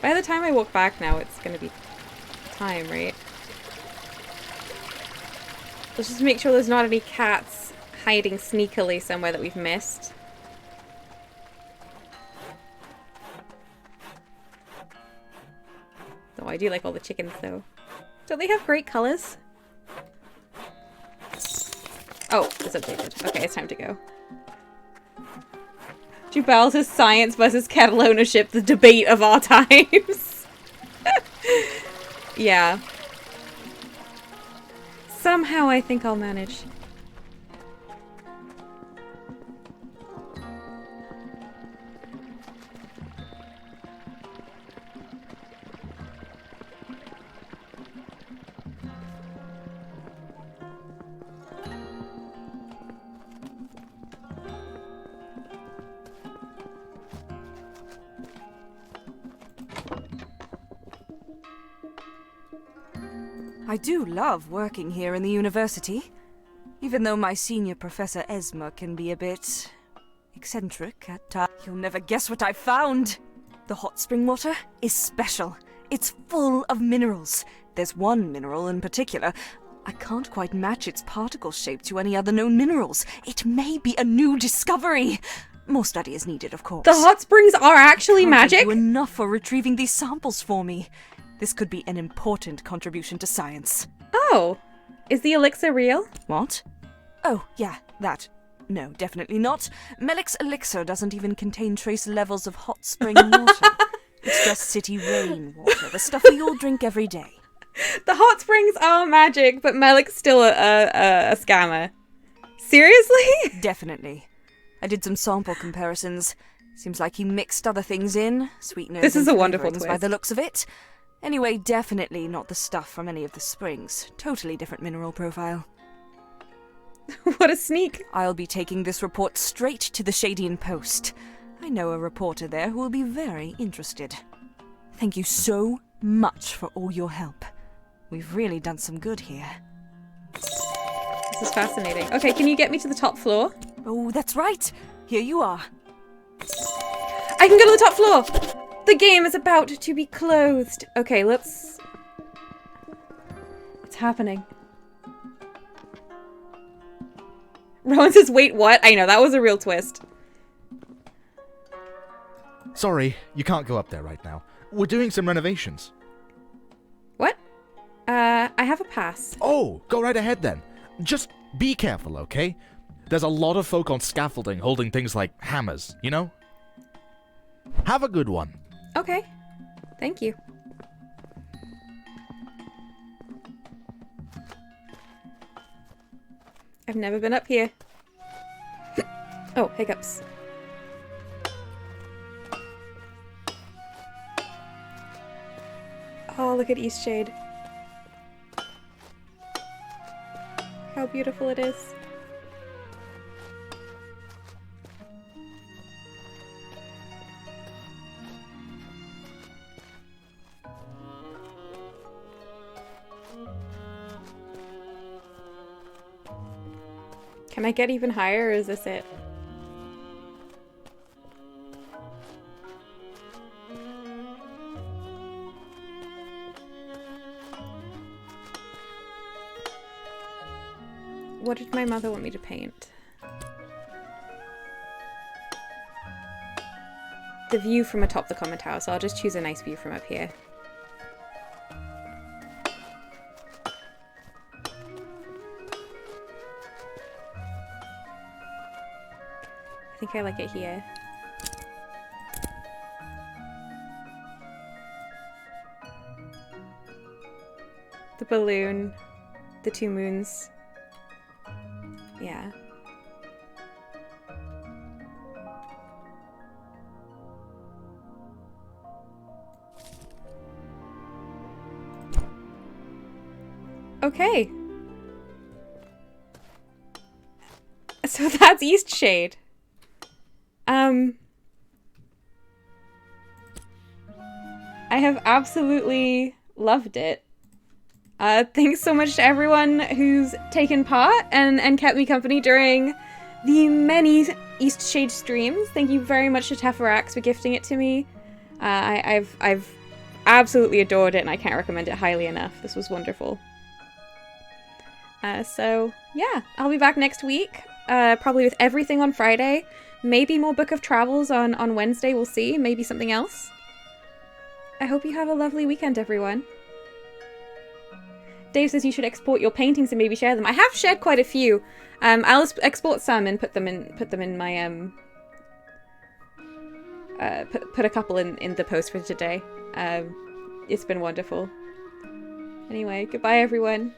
By the time I walk back now, it's gonna be time, right? Let's just make sure there's not any cats hiding sneakily somewhere that we've missed. Oh, I do like all the chickens, though. Don't they have great colors? Oh, it's updated. Okay, it's time to go. Jubal says science versus kettle ownership, the debate of our times. Yeah. Somehow I think I'll manage. I do love working here in the university, even though my senior Professor Esma can be a bit eccentric at times. You'll never guess what I found! The hot spring water is special. It's full of minerals. There's one mineral in particular. I can't quite match its particle shape to any other known minerals. It may be a new discovery. More study is needed, of course. The hot springs are actually magic? Thank you enough for retrieving these samples for me. This could be an important contribution to science. Oh, is the elixir real? What? Oh, yeah, that. No, definitely not. Melik's elixir doesn't even contain trace levels of hot spring water. It's just city rainwater, the stuff we all drink every day. The hot springs are magic, but Melik's still a scammer. Seriously? Definitely. I did some sample comparisons. Seems like he mixed other things in. Sweeteners. This is and a wonderful flavourings twist. by the looks of it. Anyway, definitely not the stuff from any of the springs. Totally different mineral profile. What a sneak. I'll be taking this report straight to the Shadian Post. I know a reporter there who will be very interested. Thank you so much for all your help. We've really done some good here. This is fascinating. Okay, can you get me to the top floor? Oh, that's right. Here you are. I can go to the top floor! The game is about to be closed. Okay, let's... It's happening. Rowan says, wait, what? I know, that was a real twist. Sorry, you can't go up there right now. We're doing some renovations. What? I have a pass. Oh, go right ahead then. Just be careful, okay? There's a lot of folk on scaffolding holding things like hammers, you know? Have a good one. Okay. Thank you. I've never been up here. Oh, hiccups. Oh, look at Eastshade. How beautiful it is. Can I get even higher, or is this it? What did my mother want me to paint? The view from atop the common tower, so I'll just choose a nice view from up here. I think I like it here. The balloon, the two moons. Yeah. Okay. So that's Eastshade. I have absolutely loved it. Thanks so much to everyone who's taken part and kept me company during the many Eastshade streams. Thank you very much to Teferax for gifting it to me. I've absolutely adored it, and I can't recommend it highly enough. This was wonderful. So yeah, I'll be back next week, probably with everything on Friday. Maybe more Book of Travels on Wednesday, we'll see. Maybe something else. I hope you have a lovely weekend, everyone. Dave says you should export your paintings and maybe share them. I have shared quite a few. I'll export some and put them in my put a couple in the post for today. It's been wonderful. Anyway, goodbye everyone.